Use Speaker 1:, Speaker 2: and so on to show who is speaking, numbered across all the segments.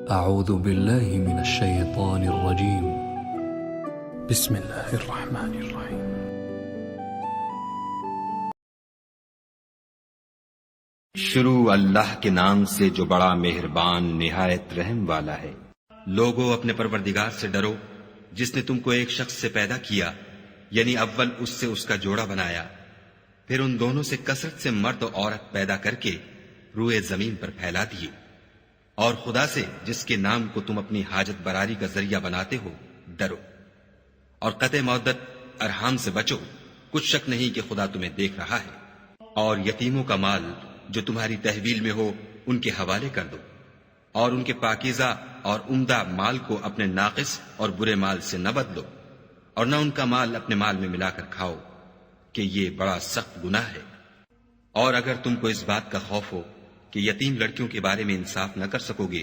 Speaker 1: أعوذ بالله من الشيطان الرجيم. بسم الله الرحمن الرحيم.
Speaker 2: شروع اللہ کے نام سے جو بڑا مہربان نہایت رحم والا ہے۔ لوگوں اپنے پروردگار سے ڈرو جس نے تم کو ایک شخص سے پیدا کیا، یعنی اول اس سے اس کا جوڑا بنایا، پھر ان دونوں سے کثرت سے مرد و عورت پیدا کر کے روئے زمین پر پھیلا دیے، اور خدا سے جس کے نام کو تم اپنی حاجت براری کا ذریعہ بناتے ہو ڈرو، اور قطع مودت ارحام سے بچو، کچھ شک نہیں کہ خدا تمہیں دیکھ رہا ہے۔ اور یتیموں کا مال جو تمہاری تحویل میں ہو ان کے حوالے کر دو، اور ان کے پاکیزہ اور عمدہ مال کو اپنے ناقص اور برے مال سے نہ بدلو، اور نہ ان کا مال اپنے مال میں ملا کر کھاؤ کہ یہ بڑا سخت گناہ ہے۔ اور اگر تم کو اس بات کا خوف ہو کہ یتیم لڑکیوں کے بارے میں انصاف نہ کر سکو گے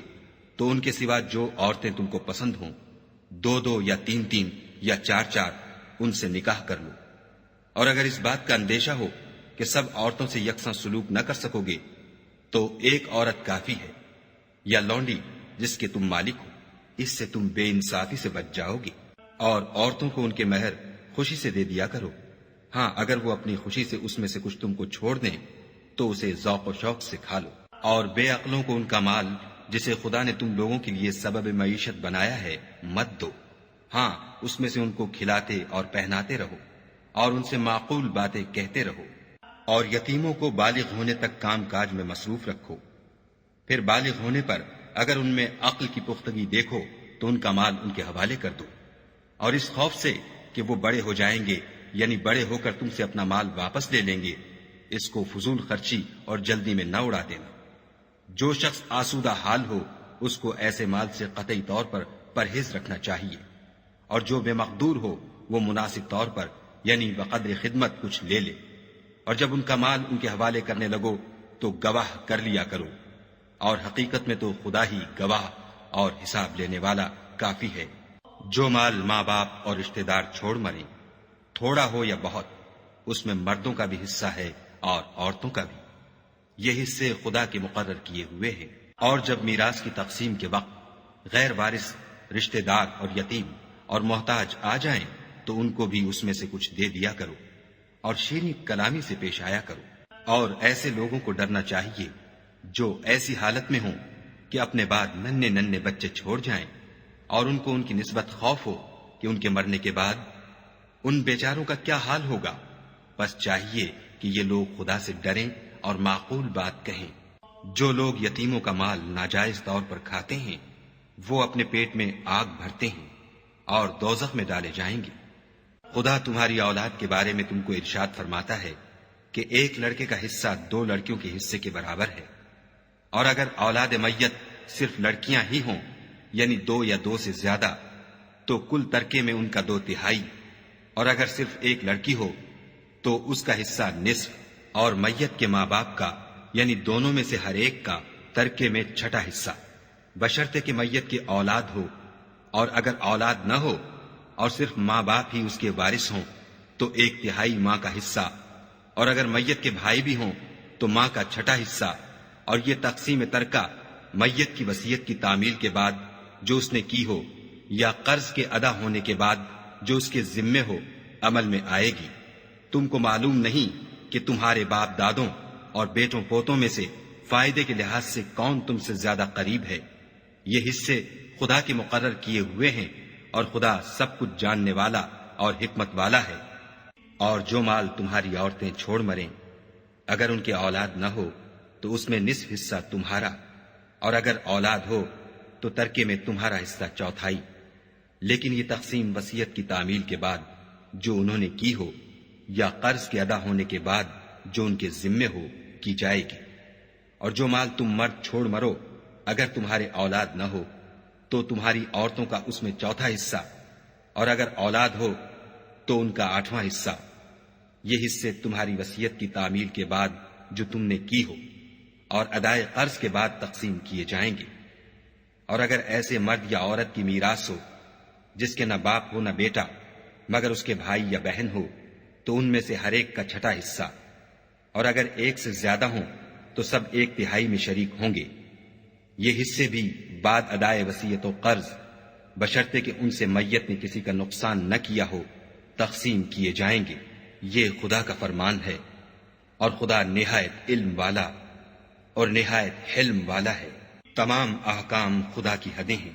Speaker 2: تو ان کے سوا جو عورتیں تم کو پسند ہوں، 2 یا 3 یا 4 ان سے نکاح کر لو۔ اور اگر اس بات کا اندیشہ ہو کہ سب عورتوں سے یکساں سلوک نہ کر سکو گے تو ایک عورت کافی ہے، یا لونڈی جس کے تم مالک ہو، اس سے تم بے انصافی سے بچ جاؤ گے۔ اور عورتوں کو ان کے مہر خوشی سے دے دیا کرو، ہاں اگر وہ اپنی خوشی سے اس میں سے کچھ تم کو چھوڑ دیں تو اسے ذوق و شوق سے کھا لو۔ اور بے عقلوں کو ان کا مال جسے خدا نے تم لوگوں کے لیے سبب معیشت بنایا ہے مت دو، ہاں اس میں سے ان کو کھلاتے اور پہناتے رہو، اور ان سے معقول باتیں کہتے رہو۔ اور یتیموں کو بالغ ہونے تک کام کاج میں مصروف رکھو، پھر بالغ ہونے پر اگر ان میں عقل کی پختگی دیکھو تو ان کا مال ان کے حوالے کر دو، اور اس خوف سے کہ وہ بڑے ہو جائیں گے، یعنی بڑے ہو کر تم سے اپنا مال واپس لے لیں گے، اس کو فضول خرچی اور جلدی میں نہ اڑا دینا۔ جو شخص آسودہ حال ہو اس کو ایسے مال سے قطعی طور پر پرہیز رکھنا چاہیے، اور جو بے مقدور ہو وہ مناسب طور پر یعنی بقدر خدمت کچھ لے لے، اور جب ان کا مال ان کے حوالے کرنے لگو تو گواہ کر لیا کرو، اور حقیقت میں تو خدا ہی گواہ اور حساب لینے والا کافی ہے۔ جو مال ماں باپ اور رشتہ دار چھوڑ مریں، تھوڑا ہو یا بہت، اس میں مردوں کا بھی حصہ ہے اور عورتوں کا بھی، یہ حصے خدا کے مقرر کیے ہوئے ہیں۔ اور جب میراث کی تقسیم کے وقت غیر وارث رشتہ دار اور یتیم اور محتاج آ جائیں تو ان کو بھی اس میں سے کچھ دے دیا کرو، اور شیریں کلامی سے پیش آیا کرو۔ اور ایسے لوگوں کو ڈرنا چاہیے جو ایسی حالت میں ہوں کہ اپنے بعد ننھے بچے چھوڑ جائیں، اور ان کو ان کی نسبت خوف ہو کہ ان کے مرنے کے بعد ان بیچاروں کا کیا حال ہوگا۔ بس چاہیے کہ یہ لوگ خدا سے ڈریں اور معقول بات کہیں۔ جو لوگ یتیموں کا مال ناجائز طور پر کھاتے ہیں وہ اپنے پیٹ میں آگ بھرتے ہیں اور دوزخ میں ڈالے جائیں گے۔ خدا تمہاری اولاد کے بارے میں تم کو ارشاد فرماتا ہے کہ ایک لڑکے کا حصہ 2 لڑکیوں کے حصے کے برابر ہے، اور اگر اولاد میت صرف لڑکیاں ہی ہوں یعنی 2 یا 2 سے زیادہ تو کل ترکے میں ان کا 2/3، اور اگر صرف ایک لڑکی ہو تو اس کا حصہ نصف، اور میت کے ماں باپ کا یعنی دونوں میں سے ہر ایک کا ترکے میں 6واں حصہ، بشرطے کہ میت کی اولاد ہو، اور اگر اولاد نہ ہو اور صرف ماں باپ ہی اس کے وارث ہوں تو 1/3 ماں کا حصہ، اور اگر میت کے بھائی بھی ہوں تو ماں کا 6واں حصہ۔ اور یہ تقسیم ترکہ میت کی وصیت کی تعمیل کے بعد جو اس نے کی ہو یا قرض کے ادا ہونے کے بعد جو اس کے ذمے ہو عمل میں آئے گی۔ تم کو معلوم نہیں کہ تمہارے باپ دادوں اور بیٹوں پوتوں میں سے فائدے کے لحاظ سے کون تم سے زیادہ قریب ہے۔ یہ حصے خدا کے مقرر کیے ہوئے ہیں، اور خدا سب کچھ جاننے والا اور حکمت والا ہے۔ اور جو مال تمہاری عورتیں چھوڑ مریں، اگر ان کے اولاد نہ ہو تو اس میں نصف حصہ تمہارا، اور اگر اولاد ہو تو ترکے میں تمہارا حصہ 1/4۔ لیکن یہ تقسیم وصیت کی تعمیل کے بعد جو انہوں نے کی ہو یا قرض کے ادا ہونے کے بعد جو ان کے ذمے ہو کی جائے گی۔ اور جو مال تم مرد چھوڑ مرو اگر تمہارے اولاد نہ ہو تو تمہاری عورتوں کا اس میں 1/4 حصہ، اور اگر اولاد ہو تو ان کا 8واں حصہ۔ یہ حصے تمہاری وصیت کی تعمیل کے بعد جو تم نے کی ہو اور ادائے قرض کے بعد تقسیم کیے جائیں گے۔ اور اگر ایسے مرد یا عورت کی میراث ہو جس کے نہ باپ ہو نہ بیٹا مگر اس کے بھائی یا بہن ہو تو ان میں سے ہر ایک کا 6واں حصہ، اور اگر ایک سے زیادہ ہوں تو سب 1/3 میں شریک ہوں گے۔ یہ حصے بھی بعد ادائے وصیت و قرض بشرطے کہ ان سے میت نے کسی کا نقصان نہ کیا ہو تقسیم کیے جائیں گے۔ یہ خدا کا فرمان ہے، اور خدا نہایت علم والا اور نہایت حلم والا ہے۔ تمام احکام خدا کی حدیں ہیں،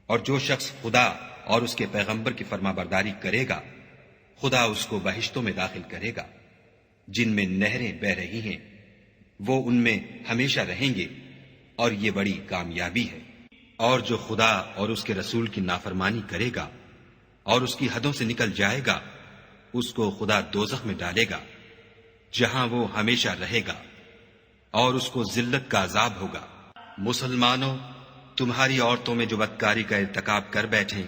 Speaker 2: اور جو شخص خدا اور اس کے پیغمبر کی فرما برداری کرے گا خدا اس کو بہشتوں میں داخل کرے گا جن میں نہریں بہ رہی ہیں، وہ ان میں ہمیشہ رہیں گے، اور یہ بڑی کامیابی ہے۔ اور جو خدا اور اس کے رسول کی نافرمانی کرے گا اور اس کی حدوں سے نکل جائے گا اس کو خدا دوزخ میں ڈالے گا جہاں وہ ہمیشہ رہے گا، اور اس کو ذلت کا عذاب ہوگا۔ مسلمانوں، تمہاری عورتوں میں جو بدکاری کا ارتکاب کر بیٹھیں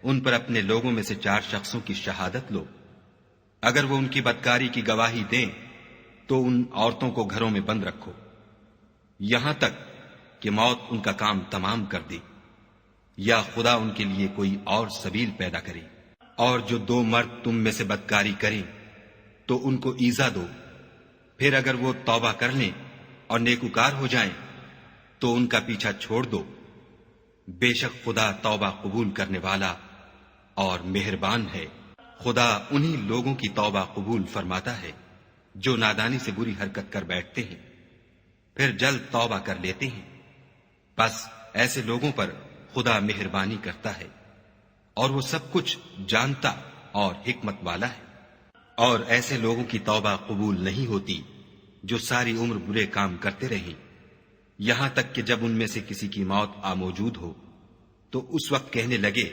Speaker 2: ان پر اپنے لوگوں میں سے 4 شخصوں کی شہادت لو۔ اگر وہ ان کی بدکاری کی گواہی دیں تو ان عورتوں کو گھروں میں بند رکھو یہاں تک کہ موت ان کا کام تمام کر دے یا خدا ان کے لیے کوئی اور سبیل پیدا کرے۔ اور جو 2 مرد تم میں سے بدکاری کریں تو ان کو ایذا دو، پھر اگر وہ توبہ کر لیں اور نیکوکار ہو جائیں تو ان کا پیچھا چھوڑ دو۔ بے شک خدا توبہ قبول کرنے والا اور مہربان ہے۔ خدا انہی لوگوں کی توبہ قبول فرماتا ہے جو نادانی سے بری حرکت کر بیٹھتے ہیں پھر جلد توبہ کر لیتے ہیں، بس ایسے لوگوں پر خدا مہربانی کرتا ہے اور وہ سب کچھ جانتا اور حکمت والا ہے۔ اور ایسے لوگوں کی توبہ قبول نہیں ہوتی جو ساری عمر برے کام کرتے رہیں یہاں تک کہ جب ان میں سے کسی کی موت آ موجود ہو تو اس وقت کہنے لگے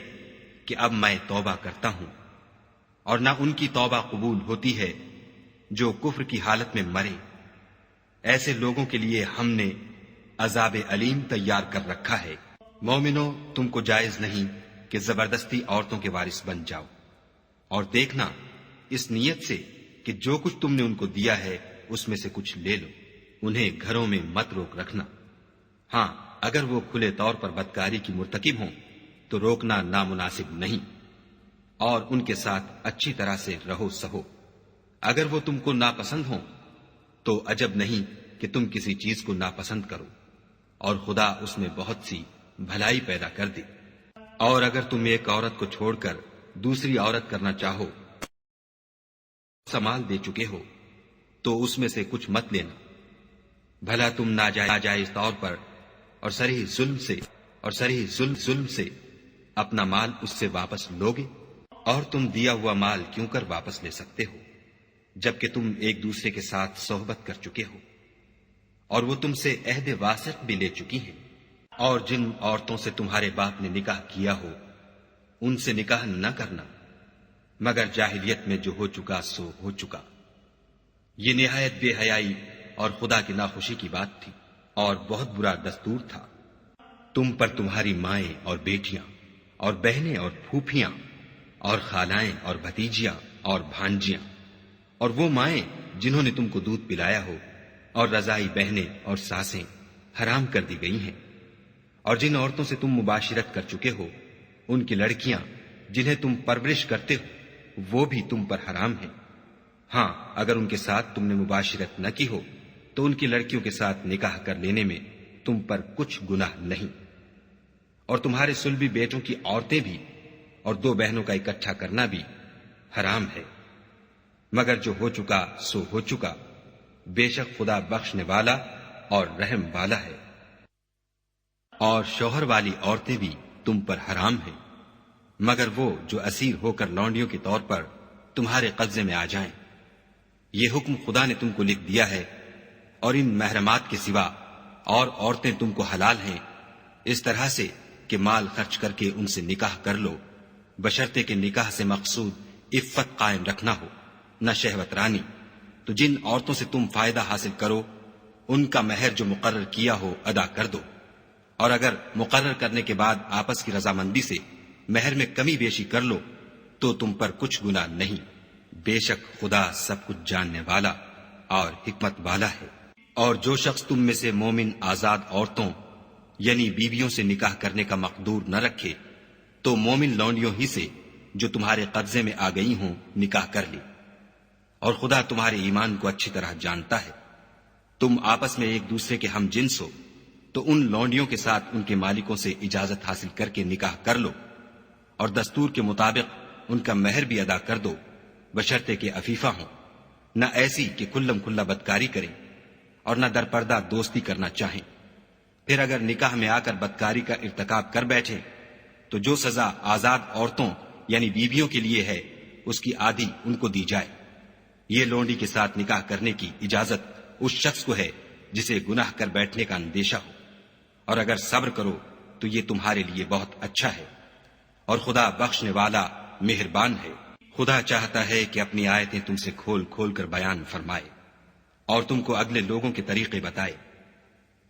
Speaker 2: کہ اب میں توبہ کرتا ہوں، اور نہ ان کی توبہ قبول ہوتی ہے جو کفر کی حالت میں مرے۔ ایسے لوگوں کے لیے ہم نے عذاب علیم تیار کر رکھا ہے۔ مومنو، تم کو جائز نہیں کہ زبردستی عورتوں کے وارث بن جاؤ، اور دیکھنا اس نیت سے کہ جو کچھ تم نے ان کو دیا ہے اس میں سے کچھ لے لو۔ انہیں گھروں میں مت روک رکھنا، ہاں اگر وہ کھلے طور پر بدکاری کی مرتکب ہوں تو روکنا نامناسب نہیں، اور ان کے ساتھ اچھی طرح سے رہو سہو۔ اگر وہ تم کو ناپسند ہوں تو عجب نہیں کہ تم کسی چیز کو ناپسند کرو، اور خدا اس میں بہت سی بھلائی پیدا کر دے۔ اور اگر تم ایک عورت کو چھوڑ کر دوسری عورت کرنا چاہو، سمال دے چکے ہو تو اس میں سے کچھ مت لینا، بھلا تم ناجائز طور پر اور صریح ظلم سے اپنا مال اس سے واپس لوگے؟ اور تم دیا ہوا مال کیوں کر واپس لے سکتے ہو جبکہ تم ایک دوسرے کے ساتھ صحبت کر چکے ہو، اور وہ تم سے عہد واسط بھی لے چکی ہیں۔ اور جن عورتوں سے تمہارے باپ نے نکاح کیا ہو ان سے نکاح نہ کرنا مگر جاہلیت میں جو ہو چکا سو ہو چکا۔ یہ نہایت بے حیائی اور خدا کی ناخوشی کی بات تھی اور بہت برا دستور تھا۔ تم پر تمہاری مائیں اور بیٹیاں اور بہنیں اور پھوپھیاں اور خالائیں اور بھتیجیاں اور بھانجیاں اور وہ مائیں جنہوں نے تم کو دودھ پلایا ہو اور رضائی بہنیں اور ساسیں حرام کر دی گئی ہیں، اور جن عورتوں سے تم مباشرت کر چکے ہو ان کی لڑکیاں جنہیں تم پرورش کرتے ہو وہ بھی تم پر حرام ہیں۔ ہاں اگر ان کے ساتھ تم نے مباشرت نہ کی ہو تو ان کی لڑکیوں کے ساتھ نکاح کر لینے میں تم پر کچھ گناہ نہیں۔ اور تمہارے صلبی بیٹوں کی عورتیں بھی اور 2 بہنوں کا اکٹھا کرنا بھی حرام ہے، مگر جو ہو چکا سو ہو چکا، بے شک خدا بخشنے والا اور رحم والا ہے۔ اور شوہر والی عورتیں بھی تم پر حرام ہیں مگر وہ جو اسیر ہو کر لونڈیوں کے طور پر تمہارے قبضے میں آ جائیں۔ یہ حکم خدا نے تم کو لکھ دیا ہے، اور ان محرمات کے سوا اور عورتیں تم کو حلال ہیں، اس طرح سے کہ مال خرچ کر کے ان سے نکاح کر لو، بشرطے کہ نکاح سے مقصود عفت قائم رکھنا ہو، نہ شہوت رانی۔ تو جن عورتوں سے تم فائدہ حاصل کرو ان کا مہر جو مقرر کیا ہو ادا کر دو، اور اگر مقرر کرنے کے بعد آپس کی رضامندی سے مہر میں کمی بیشی کر لو تو تم پر کچھ گناہ نہیں، بے شک خدا سب کچھ جاننے والا اور حکمت والا ہے۔ اور جو شخص تم میں سے مومن آزاد عورتوں یعنی بیویوں سے نکاح کرنے کا مقدور نہ رکھے تو مومن لونڈیوں ہی سے جو تمہارے قبضے میں آ گئی ہوں نکاح کر لی، اور خدا تمہارے ایمان کو اچھی طرح جانتا ہے۔ تم آپس میں ایک دوسرے کے ہم جنس ہو، تو ان لونڈیوں کے ساتھ ان کے مالکوں سے اجازت حاصل کر کے نکاح کر لو، اور دستور کے مطابق ان کا مہر بھی ادا کر دو، بشرطے کہ عفیفہ ہوں، نہ ایسی کہ کھلم کھلا بدکاری کریں اور نہ در پردہ دوستی کرنا چاہیں۔ پھر اگر نکاح میں آ کر بدکاری کا ارتکاب کر بیٹھے تو جو سزا آزاد عورتوں یعنی بیویوں کے لیے ہے اس کی آدھی ان کو دی جائے۔ یہ لونڈی کے ساتھ نکاح کرنے کی اجازت اس شخص کو ہے جسے گناہ کر بیٹھنے کا اندیشہ ہو، اور اگر صبر کرو تو یہ تمہارے لیے بہت اچھا ہے، اور خدا بخشنے والا مہربان ہے۔ خدا چاہتا ہے کہ اپنی آیتیں تم سے کھول کھول کر بیان فرمائے اور تم کو اگلے لوگوں کے طریقے بتائے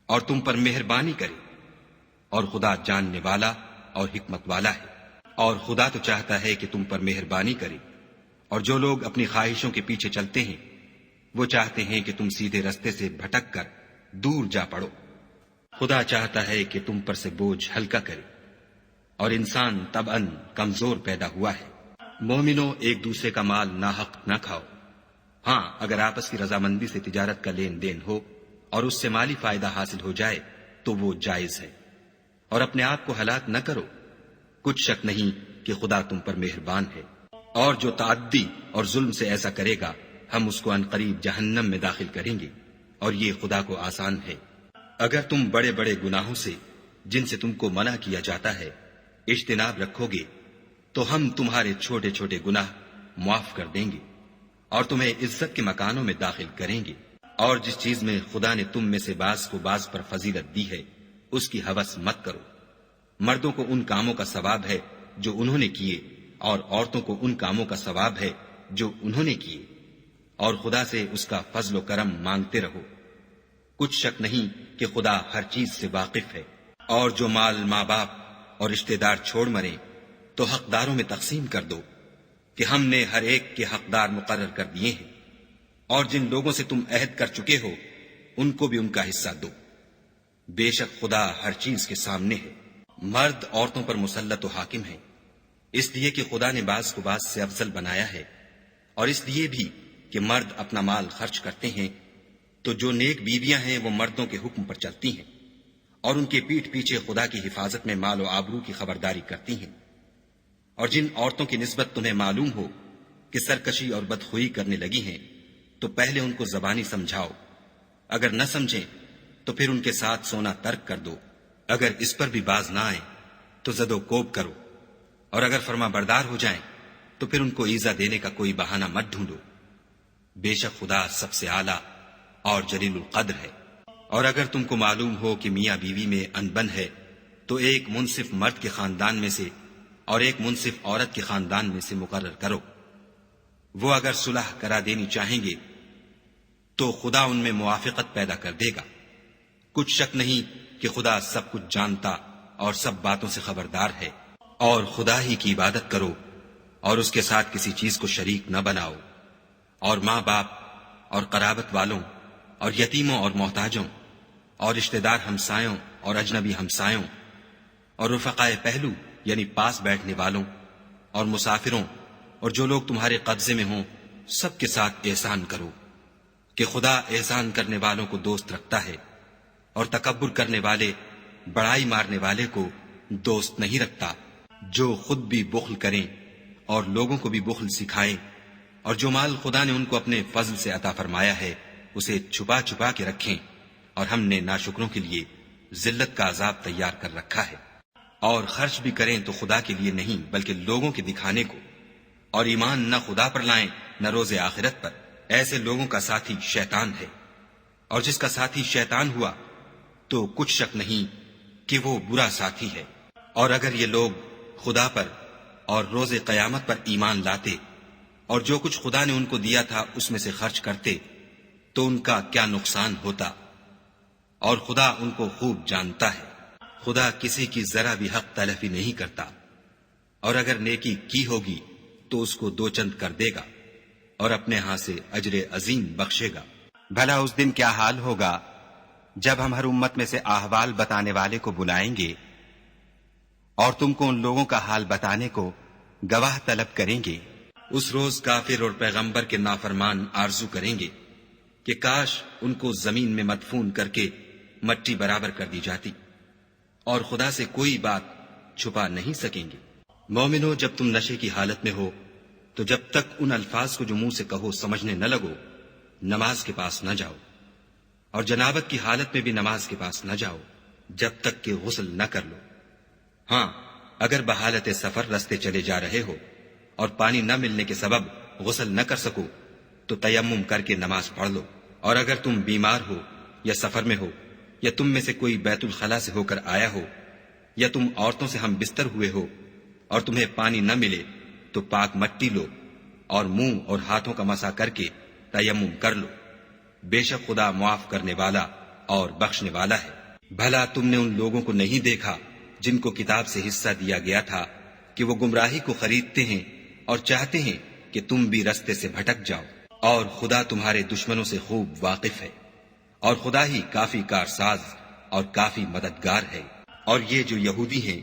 Speaker 2: اور تم پر مہربانی کرے، اور خدا جاننے والا اور حکمت والا ہے۔ اور خدا تو چاہتا ہے کہ تم پر مہربانی کرے، اور جو لوگ اپنی خواہشوں کے پیچھے چلتے ہیں وہ چاہتے ہیں کہ تم سیدھے رستے سے بھٹک کر دور جا پڑو۔ خدا چاہتا ہے کہ تم پر سے بوجھ ہلکا کرے، اور انسان طبعاً کمزور پیدا ہوا ہے۔ مومنوں، ایک دوسرے کا مال ناحق نہ کھاؤ۔ ہاں، اگر آپس کی رضامندی سے تجارت کا لین دین ہو اور اس سے مالی فائدہ حاصل ہو جائے تو وہ جائز ہے، اور اپنے آپ کو ہلاک نہ کرو، کچھ شک نہیں کہ خدا تم پر مہربان ہے۔ اور جو تعدی اور ظلم سے ایسا کرے گا ہم اس کو عنقریب جہنم میں داخل کریں گے، اور یہ خدا کو آسان ہے۔ اگر تم بڑے بڑے گناہوں سے جن سے تم کو منع کیا جاتا ہے اجتناب رکھو گے تو ہم تمہارے چھوٹے چھوٹے گناہ معاف کر دیں گے اور تمہیں عزت کے مکانوں میں داخل کریں گے۔ اور جس چیز میں خدا نے تم میں سے بعض کو بعض پر فضیلت دی ہے اس کی ہوس مت کرو۔ مردوں کو ان کاموں کا ثواب ہے جو انہوں نے کیے، اور عورتوں کو ان کاموں کا ثواب ہے جو انہوں نے کیے، اور خدا سے اس کا فضل و کرم مانگتے رہو۔ کچھ شک نہیں کہ خدا ہر چیز سے واقف ہے۔ اور جو مال ماں باپ اور رشتہ دار چھوڑ مرے تو حقداروں میں تقسیم کر دو کہ ہم نے ہر ایک کے حقدار مقرر کر دیے ہیں، اور جن لوگوں سے تم عہد کر چکے ہو ان کو بھی ان کا حصہ دو۔ بے شک خدا ہر چیز کے سامنے ہے۔ مرد عورتوں پر مسلط و حاکم ہے، اس لیے کہ خدا نے بعض کو بعض سے افضل بنایا ہے، اور اس لیے بھی کہ مرد اپنا مال خرچ کرتے ہیں تو جو نیک بیویاں ہیں وہ مردوں کے حکم پر چلتی ہیں اور ان کے پیٹھ پیچھے خدا کی حفاظت میں مال و آبرو کی خبرداری کرتی ہیں۔ اور جن عورتوں کی نسبت تمہیں معلوم ہو کہ سرکشی اور بدخوئی کرنے لگی ہیں تو پہلے ان کو زبانی سمجھاؤ، اگر نہ سمجھیں تو پھر ان کے ساتھ سونا ترک کر دو۔ اگر اس پر بھی باز نہ آئیں تو زد و کوب کرو، اور اگر فرما بردار ہو جائیں تو پھر ان کو ایذا دینے کا کوئی بہانہ مت ڈھونڈو۔ بے شک خدا سب سے اعلیٰ اور جلیل القدر ہے۔ اور اگر تم کو معلوم ہو کہ میاں بیوی میں انبن ہے تو ایک منصف مرد کے خاندان میں سے اور ایک منصف عورت کے خاندان میں سے مقرر کرو۔ وہ اگر صلح کرا دینی چاہیں گے تو خدا ان میں موافقت پیدا کر دے گا۔ کچھ شک نہیں کہ خدا سب کچھ جانتا اور سب باتوں سے خبردار ہے۔ اور خدا ہی کی عبادت کرو اور اس کے ساتھ کسی چیز کو شریک نہ بناؤ، اور ماں باپ اور قرابت والوں اور یتیموں اور محتاجوں اور رشتہ دار ہمسایوں اور اجنبی ہمسایوں اور رفقائے پہلو یعنی پاس بیٹھنے والوں اور مسافروں اور جو لوگ تمہارے قبضے میں ہوں سب کے ساتھ احسان کرو، کہ خدا احسان کرنے والوں کو دوست رکھتا ہے اور تکبر کرنے والے بڑائی مارنے والے کو دوست نہیں رکھتا۔ جو خود بھی بخل کریں اور لوگوں کو بھی بخل سکھائیں، اور جو مال خدا نے ان کو اپنے فضل سے عطا فرمایا ہے اسے چھپا چھپا کے رکھیں، اور ہم نے ناشکروں کے لیے ذلت کا عذاب تیار کر رکھا ہے۔ اور خرچ بھی کریں تو خدا کے لیے نہیں بلکہ لوگوں کے دکھانے کو، اور ایمان نہ خدا پر لائیں نہ روز آخرت پر، ایسے لوگوں کا ساتھی شیطان ہے، اور جس کا ساتھی شیطان ہوا تو کچھ شک نہیں کہ وہ برا ساتھی ہے۔ اور اگر یہ لوگ خدا پر اور روز قیامت پر ایمان لاتے اور جو کچھ خدا نے ان کو دیا تھا اس میں سے خرچ کرتے تو ان کا کیا نقصان ہوتا، اور خدا ان کو خوب جانتا ہے۔ خدا کسی کی ذرا بھی حق تلفی نہیں کرتا، اور اگر نیکی کی ہوگی تو اس کو دو چند کر دے گا اور اپنے ہاں سے اجر عظیم بخشے گا۔
Speaker 3: بھلا اس دن کیا حال ہوگا جب ہم ہر امت میں سے احوال بتانے والے کو بلائیں گے اور تم کو ان لوگوں کا حال بتانے کو گواہ طلب کریں گے۔
Speaker 2: اس روز کافر اور پیغمبر کے نافرمان آرزو کریں گے کہ کاش ان کو زمین میں مدفون کر کے مٹی برابر کر دی جاتی، اور خدا سے کوئی بات چھپا نہیں سکیں گے۔ مومنو، جب تم نشے کی حالت میں ہو تو جب تک ان الفاظ کو جو منہ سے کہو سمجھنے نہ لگو، نماز کے پاس نہ جاؤ، اور جنابت کی حالت میں بھی نماز کے پاس نہ جاؤ جب تک کہ غسل نہ کر لو۔ ہاں، اگر بحالت سفر رستے چلے جا رہے ہو اور پانی نہ ملنے کے سبب غسل نہ کر سکو تو تیمم کر کے نماز پڑھ لو، اور اگر تم بیمار ہو یا سفر میں ہو یا تم میں سے کوئی بیت الخلا سے ہو کر آیا ہو یا تم عورتوں سے ہم بستر ہوئے ہو اور تمہیں پانی نہ ملے تو پاک مٹی لو اور منہ اور ہاتھوں کا مسح کر کے تیمم کر لو، بے شک خدا معاف کرنے والا اور بخشنے والا ہے۔ بھلا تم نے ان لوگوں کو نہیں دیکھا جن کو کتاب سے حصہ دیا گیا تھا کہ وہ گمراہی کو خریدتے ہیں اور چاہتے ہیں کہ تم بھی رستے سے بھٹک جاؤ، اور خدا تمہارے دشمنوں سے خوب واقف ہے، اور خدا ہی کافی کارساز اور کافی مددگار ہے۔ اور یہ جو یہودی ہیں،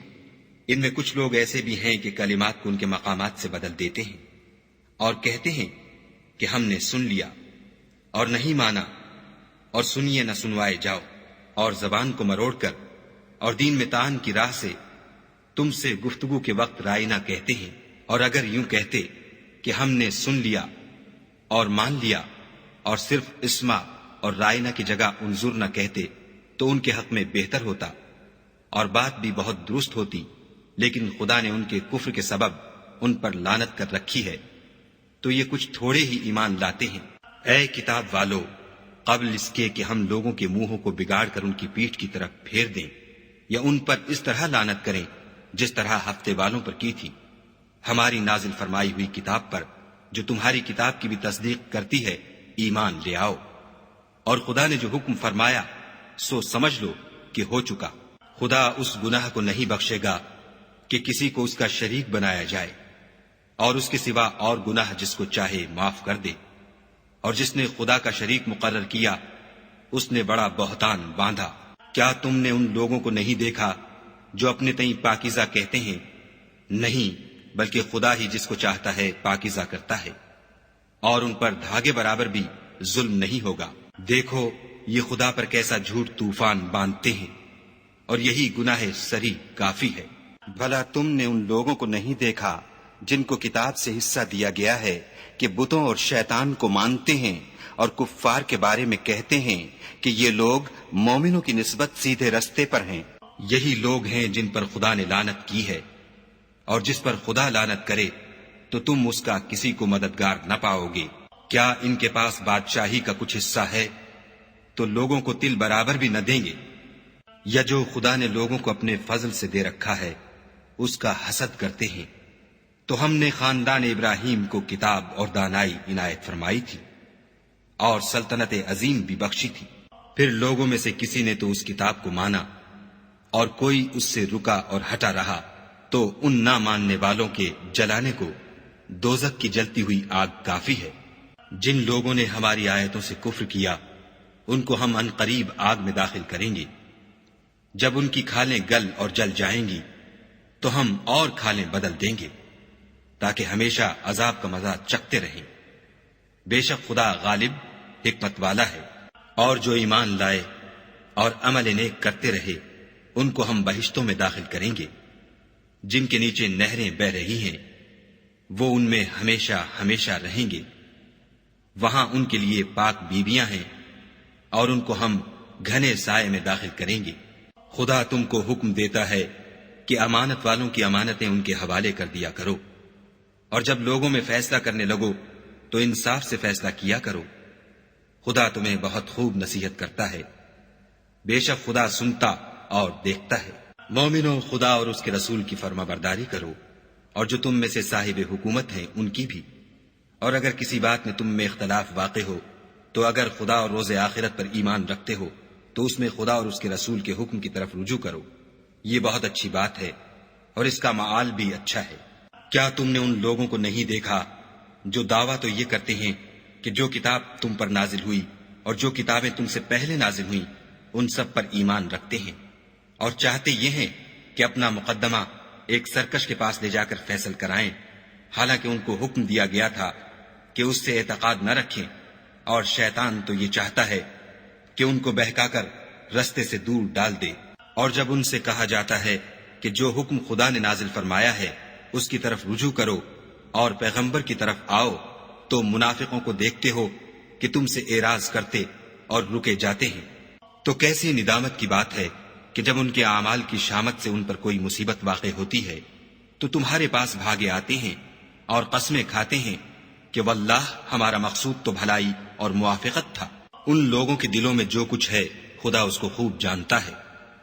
Speaker 2: ان میں کچھ لوگ ایسے بھی ہیں کہ کلمات کو ان کے مقامات سے بدل دیتے ہیں اور کہتے ہیں کہ ہم نے سن لیا اور نہیں مانا، اور سنیے نہ سنوائے جاؤ، اور زبان کو مروڑ کر اور دین میں طعن کی راہ سے تم سے گفتگو کے وقت رائے نہ کہتے ہیں، اور اگر یوں کہتے کہ ہم نے سن لیا اور مان لیا اور صرف اسما اور رائنا کی جگہ انظر نہ کہتے تو ان کے حق میں بہتر ہوتا اور بات بھی بہت درست ہوتی، لیکن خدا نے ان کے کفر کے سبب ان پر لعنت کر رکھی ہے، تو یہ کچھ تھوڑے ہی ایمان لاتے ہیں۔ اے کتاب والو، قبل اس کے کہ ہم لوگوں کے منہوں کو بگاڑ کر ان کی پیٹھ کی طرف پھیر دیں یا ان پر اس طرح لعنت کریں جس طرح ہفتے والوں پر کی تھی، ہماری نازل فرمائی ہوئی کتاب پر جو تمہاری کتاب کی بھی تصدیق کرتی ہے ایمان لے آؤ، اور خدا نے جو حکم فرمایا سو سمجھ لو کہ ہو چکا۔ خدا اس گناہ کو نہیں بخشے گا کہ کسی کو اس کا شریک بنایا جائے، اور اس کے سوا اور گناہ جس کو چاہے معاف کر دے، اور جس نے خدا کا شریک مقرر کیا اس نے بڑا بہتان باندھا۔ کیا تم نے ان لوگوں کو نہیں دیکھا جو اپنے تئیں پاکیزہ کہتے ہیں؟ نہیں، بلکہ خدا ہی جس کو چاہتا ہے پاکیزہ کرتا ہے، اور ان پر دھاگے برابر بھی ظلم نہیں ہوگا۔ دیکھو یہ خدا پر کیسا جھوٹ طوفان باندھتے ہیں، اور یہی گناہ سری کافی ہے۔
Speaker 3: بھلا تم نے ان لوگوں کو نہیں دیکھا جن کو کتاب سے حصہ دیا گیا ہے کہ بتوں اور شیطان کو مانتے ہیں اور کفار کے بارے میں کہتے ہیں کہ یہ لوگ مومنوں کی نسبت سیدھے رستے پر ہیں؟
Speaker 2: یہی لوگ ہیں جن پر خدا نے لعنت کی ہے، اور جس پر خدا لعنت کرے تو تم اس کا کسی کو مددگار نہ پاؤ گے۔ کیا ان کے پاس بادشاہی کا کچھ حصہ ہے تو لوگوں کو تل برابر بھی نہ دیں گے، یا جو خدا نے لوگوں کو اپنے فضل سے دے رکھا ہے اس کا حسد کرتے ہیں؟ تو ہم نے خاندان ابراہیم کو کتاب اور دانائی عنایت فرمائی تھی اور سلطنت عظیم بھی بخشی تھی۔ پھر لوگوں میں سے کسی نے تو اس کتاب کو مانا اور کوئی اس سے رکا اور ہٹا رہا، تو ان نہ ماننے والوں کے جلانے کو دوزخ کی جلتی ہوئی آگ کافی ہے۔ جن لوگوں نے ہماری آیتوں سے کفر کیا ان کو ہم عنقریب آگ میں داخل کریں گے، جب ان کی کھالیں گل اور جل جائیں گی تو ہم اور کھالیں بدل دیں گے تاکہ ہمیشہ عذاب کا مزہ چکھتے رہیں۔ بے شک خدا غالب حکمت والا ہے۔ اور جو ایمان لائے اور عمل نیک کرتے رہے ان کو ہم بہشتوں میں داخل کریں گے جن کے نیچے نہریں بہ رہی ہیں، وہ ان میں ہمیشہ ہمیشہ رہیں گے۔ وہاں ان کے لیے پاک بیویاں ہیں اور ان کو ہم گھنے سائے میں داخل کریں گے۔ خدا تم کو حکم دیتا ہے کہ امانت والوں کی امانتیں ان کے حوالے کر دیا کرو، اور جب لوگوں میں فیصلہ کرنے لگو تو انصاف سے فیصلہ کیا کرو۔ خدا تمہیں بہت خوب نصیحت کرتا ہے، بے شک خدا سنتا اور دیکھتا ہے۔ مومنو، خدا اور اس کے رسول کی فرما برداری کرو، اور جو تم میں سے صاحب حکومت ہیں ان کی بھی، اور اگر کسی بات میں تم میں اختلاف واقع ہو تو اگر خدا اور روز آخرت پر ایمان رکھتے ہو تو اس میں خدا اور اس کے رسول کے حکم کی طرف رجوع کرو، یہ بہت اچھی بات ہے اور اس کا معال بھی اچھا ہے۔ کیا تم نے ان لوگوں کو نہیں دیکھا جو دعویٰ تو یہ کرتے ہیں کہ جو کتاب تم پر نازل ہوئی اور جو کتابیں تم سے پہلے نازل ہوئیں ان سب پر ایمان رکھتے ہیں، اور چاہتے یہ ہیں کہ اپنا مقدمہ ایک سرکش کے پاس لے جا کر فیصل کرائیں، حالانکہ ان کو حکم دیا گیا تھا کہ اس سے اعتقاد نہ رکھیں، اور شیطان تو یہ چاہتا ہے کہ ان کو بہکا کر رستے سے دور ڈال دے۔ اور جب ان سے کہا جاتا ہے کہ جو حکم خدا نے نازل فرمایا ہے اس کی طرف رجوع کرو اور پیغمبر کی طرف آؤ، تو منافقوں کو دیکھتے ہو کہ تم سے اعراض کرتے اور رکے جاتے ہیں۔ تو کیسی ندامت کی بات ہے کہ جب ان کے اعمال کی شامت سے ان پر کوئی مصیبت واقع ہوتی ہے تو تمہارے پاس بھاگے آتے ہیں اور قسمیں کھاتے ہیں کہ واللہ ہمارا مقصود تو بھلائی اور موافقت تھا۔ ان لوگوں کے دلوں میں جو کچھ ہے خدا اس کو خوب جانتا ہے۔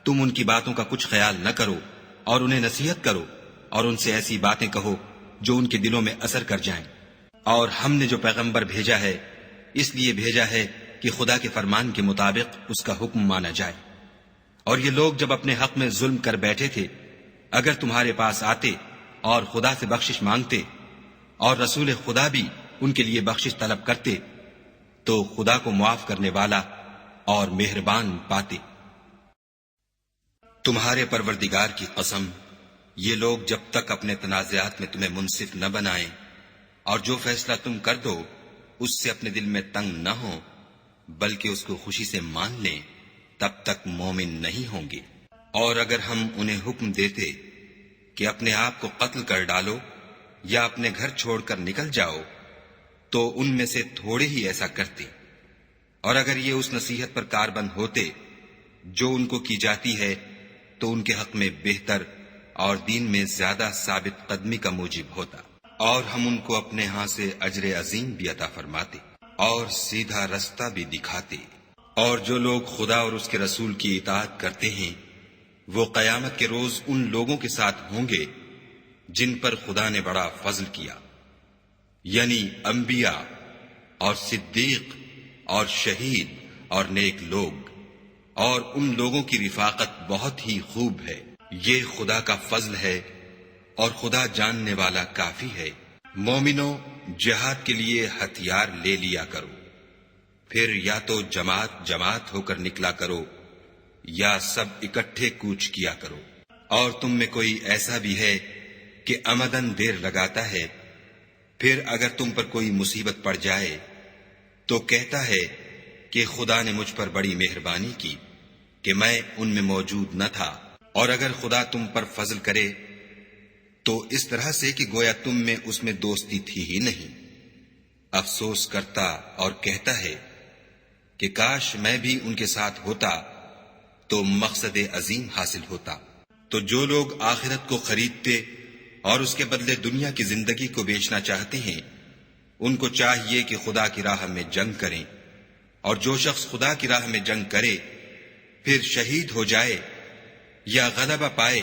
Speaker 2: تم ان کی باتوں کا کچھ خیال نہ کرو اور انہیں نصیحت کرو اور ان سے ایسی باتیں کہو جو ان کے دلوں میں اثر کر جائیں۔ اور ہم نے جو پیغمبر بھیجا ہے اس لیے بھیجا ہے کہ خدا کے فرمان کے مطابق اس کا حکم مانا جائے۔ اور یہ لوگ جب اپنے حق میں ظلم کر بیٹھے تھے اگر تمہارے پاس آتے اور خدا سے بخشش مانگتے اور رسول خدا بھی ان کے لیے بخشش طلب کرتے تو خدا کو معاف کرنے والا اور مہربان پاتے۔ تمہارے پروردگار کی قسم، یہ لوگ جب تک اپنے تنازعات میں تمہیں منصف نہ بنائیں اور جو فیصلہ تم کر دو اس سے اپنے دل میں تنگ نہ ہوں بلکہ اس کو خوشی سے مان لیں، تب تک مومن نہیں ہوں گے۔ اور اگر ہم انہیں حکم دیتے کہ اپنے آپ کو قتل کر ڈالو یا اپنے گھر چھوڑ کر نکل جاؤ تو ان میں سے تھوڑے ہی ایسا کرتے، اور اگر یہ اس نصیحت پر کاربند ہوتے جو ان کو کی جاتی ہے تو ان کے حق میں بہتر اور دین میں زیادہ ثابت قدمی کا موجب ہوتا، اور ہم ان کو اپنے ہاں سے اجر عظیم بھی عطا فرماتے اور سیدھا رستہ بھی دکھاتے۔ اور جو لوگ خدا اور اس کے رسول کی اطاعت کرتے ہیں وہ قیامت کے روز ان لوگوں کے ساتھ ہوں گے جن پر خدا نے بڑا فضل کیا، یعنی انبیاء اور صدیق اور شہید اور نیک لوگ، اور ان لوگوں کی رفاقت بہت ہی خوب ہے۔ یہ خدا کا فضل ہے اور خدا جاننے والا کافی ہے۔ مومنوں، جہاد کے لیے ہتھیار لے لیا کرو، پھر یا تو جماعت جماعت ہو کر نکلا کرو یا سب اکٹھے کوچ کیا کرو۔ اور تم میں کوئی ایسا بھی ہے کہ عمدن دیر لگاتا ہے، پھر اگر تم پر کوئی مصیبت پڑ جائے تو کہتا ہے کہ خدا نے مجھ پر بڑی مہربانی کی کہ میں ان میں موجود نہ تھا۔ اور اگر خدا تم پر فضل کرے تو اس طرح سے کہ گویا تم میں اس میں دوستی تھی ہی نہیں، افسوس کرتا اور کہتا ہے کہ کاش میں بھی ان کے ساتھ ہوتا تو مقصد عظیم حاصل ہوتا۔ تو جو لوگ آخرت کو خریدتے اور اس کے بدلے دنیا کی زندگی کو بیچنا چاہتے ہیں ان کو چاہیے کہ خدا کی راہ میں جنگ کریں، اور جو شخص خدا کی راہ میں جنگ کرے پھر شہید ہو جائے یا غلبہ پائے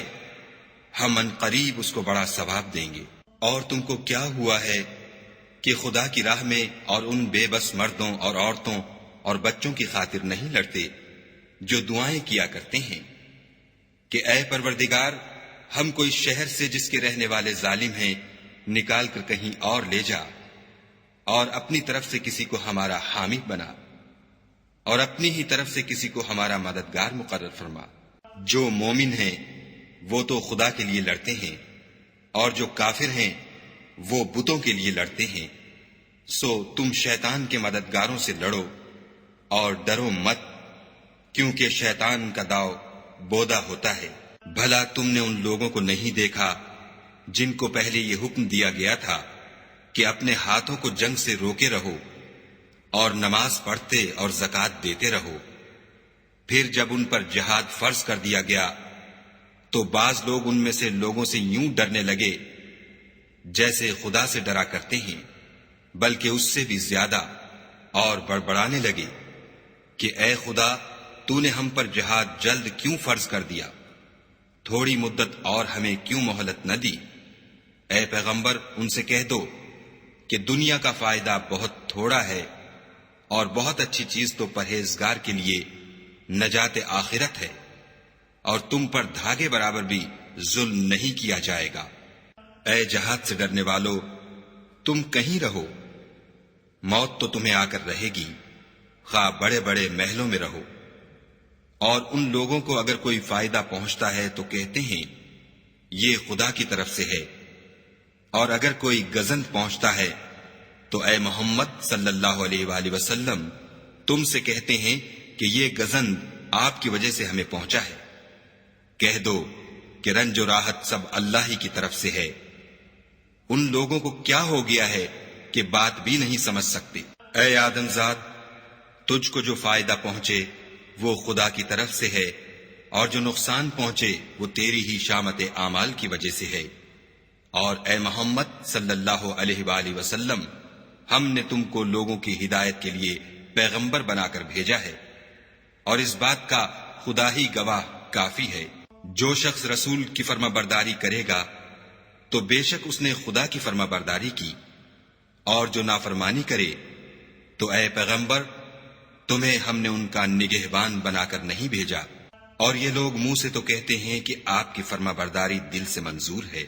Speaker 2: ہم ان قریب اس کو بڑا ثواب دیں گے۔ اور تم کو کیا ہوا ہے کہ خدا کی راہ میں اور ان بے بس مردوں اور عورتوں اور بچوں کی خاطر نہیں لڑتے جو دعائیں کیا کرتے ہیں کہ اے پروردگار ہم کو اس شہر سے جس کے رہنے والے ظالم ہیں نکال کر کہیں اور لے جا، اور اپنی طرف سے کسی کو ہمارا حامی بنا، اور اپنی ہی طرف سے کسی کو ہمارا مددگار مقرر فرما۔ جو مومن ہیں وہ تو خدا کے لیے لڑتے ہیں، اور جو کافر ہیں وہ بتوں کے لیے لڑتے ہیں۔ سو تم شیطان کے مددگاروں سے لڑو اور ڈرو مت، کیونکہ شیطان کا داؤ بودا ہوتا ہے۔ بھلا تم نے ان لوگوں کو نہیں دیکھا جن کو پہلے یہ حکم دیا گیا تھا کہ اپنے ہاتھوں کو جنگ سے روکے رہو اور نماز پڑھتے اور زکوٰۃ دیتے رہو، پھر جب ان پر جہاد فرض کر دیا گیا تو بعض لوگ ان میں سے لوگوں سے یوں ڈرنے لگے جیسے خدا سے ڈرا کرتے ہیں، بلکہ اس سے بھی زیادہ، اور بڑبڑانے لگے کہ اے خدا تو نے ہم پر جہاد جلد کیوں فرض کر دیا، تھوڑی مدت اور ہمیں کیوں مہلت نہ دی۔ اے پیغمبر ان سے کہہ دو کہ دنیا کا فائدہ بہت تھوڑا ہے اور بہت اچھی چیز تو پرہیزگار کے لیے نجات آخرت ہے، اور تم پر دھاگے برابر بھی ظلم نہیں کیا جائے گا۔ اے جہاد سے ڈرنے والو تم کہیں رہو، موت تو تمہیں آ کر رہے گی، خواہ بڑے بڑے محلوں میں رہو۔ اور ان لوگوں کو اگر کوئی فائدہ پہنچتا ہے تو کہتے ہیں یہ خدا کی طرف سے ہے، اور اگر کوئی گزند پہنچتا ہے تو اے محمد صلی اللہ علیہ وآلہ وسلم تم سے کہتے ہیں کہ یہ گزند
Speaker 3: آپ کی وجہ سے ہمیں پہنچا ہے۔ کہہ دو کہ رنج و راحت سب اللہ ہی کی طرف سے ہے۔ ان لوگوں کو کیا ہو گیا ہے کہ بات بھی نہیں سمجھ سکتے۔ اے آدم ذات، تجھ کو جو فائدہ پہنچے وہ خدا کی طرف سے ہے، اور جو نقصان پہنچے وہ تیری ہی شامت اعمال کی وجہ سے ہے۔ اور اے محمد صلی اللہ علیہ وآلہ وسلم، ہم نے تم کو لوگوں کی ہدایت کے لیے پیغمبر بنا کر بھیجا ہے، اور اس بات کا خدا ہی گواہ کافی ہے۔ جو شخص رسول کی فرما برداری کرے گا تو بے شک اس نے خدا کی فرما برداری کی، اور جو نافرمانی کرے تو اے پیغمبر تمہیں ہم نے ان کا نگہبان بنا کر نہیں بھیجا۔ اور یہ لوگ منہ سے تو کہتے ہیں کہ آپ کی فرما برداری دل سے منظور ہے،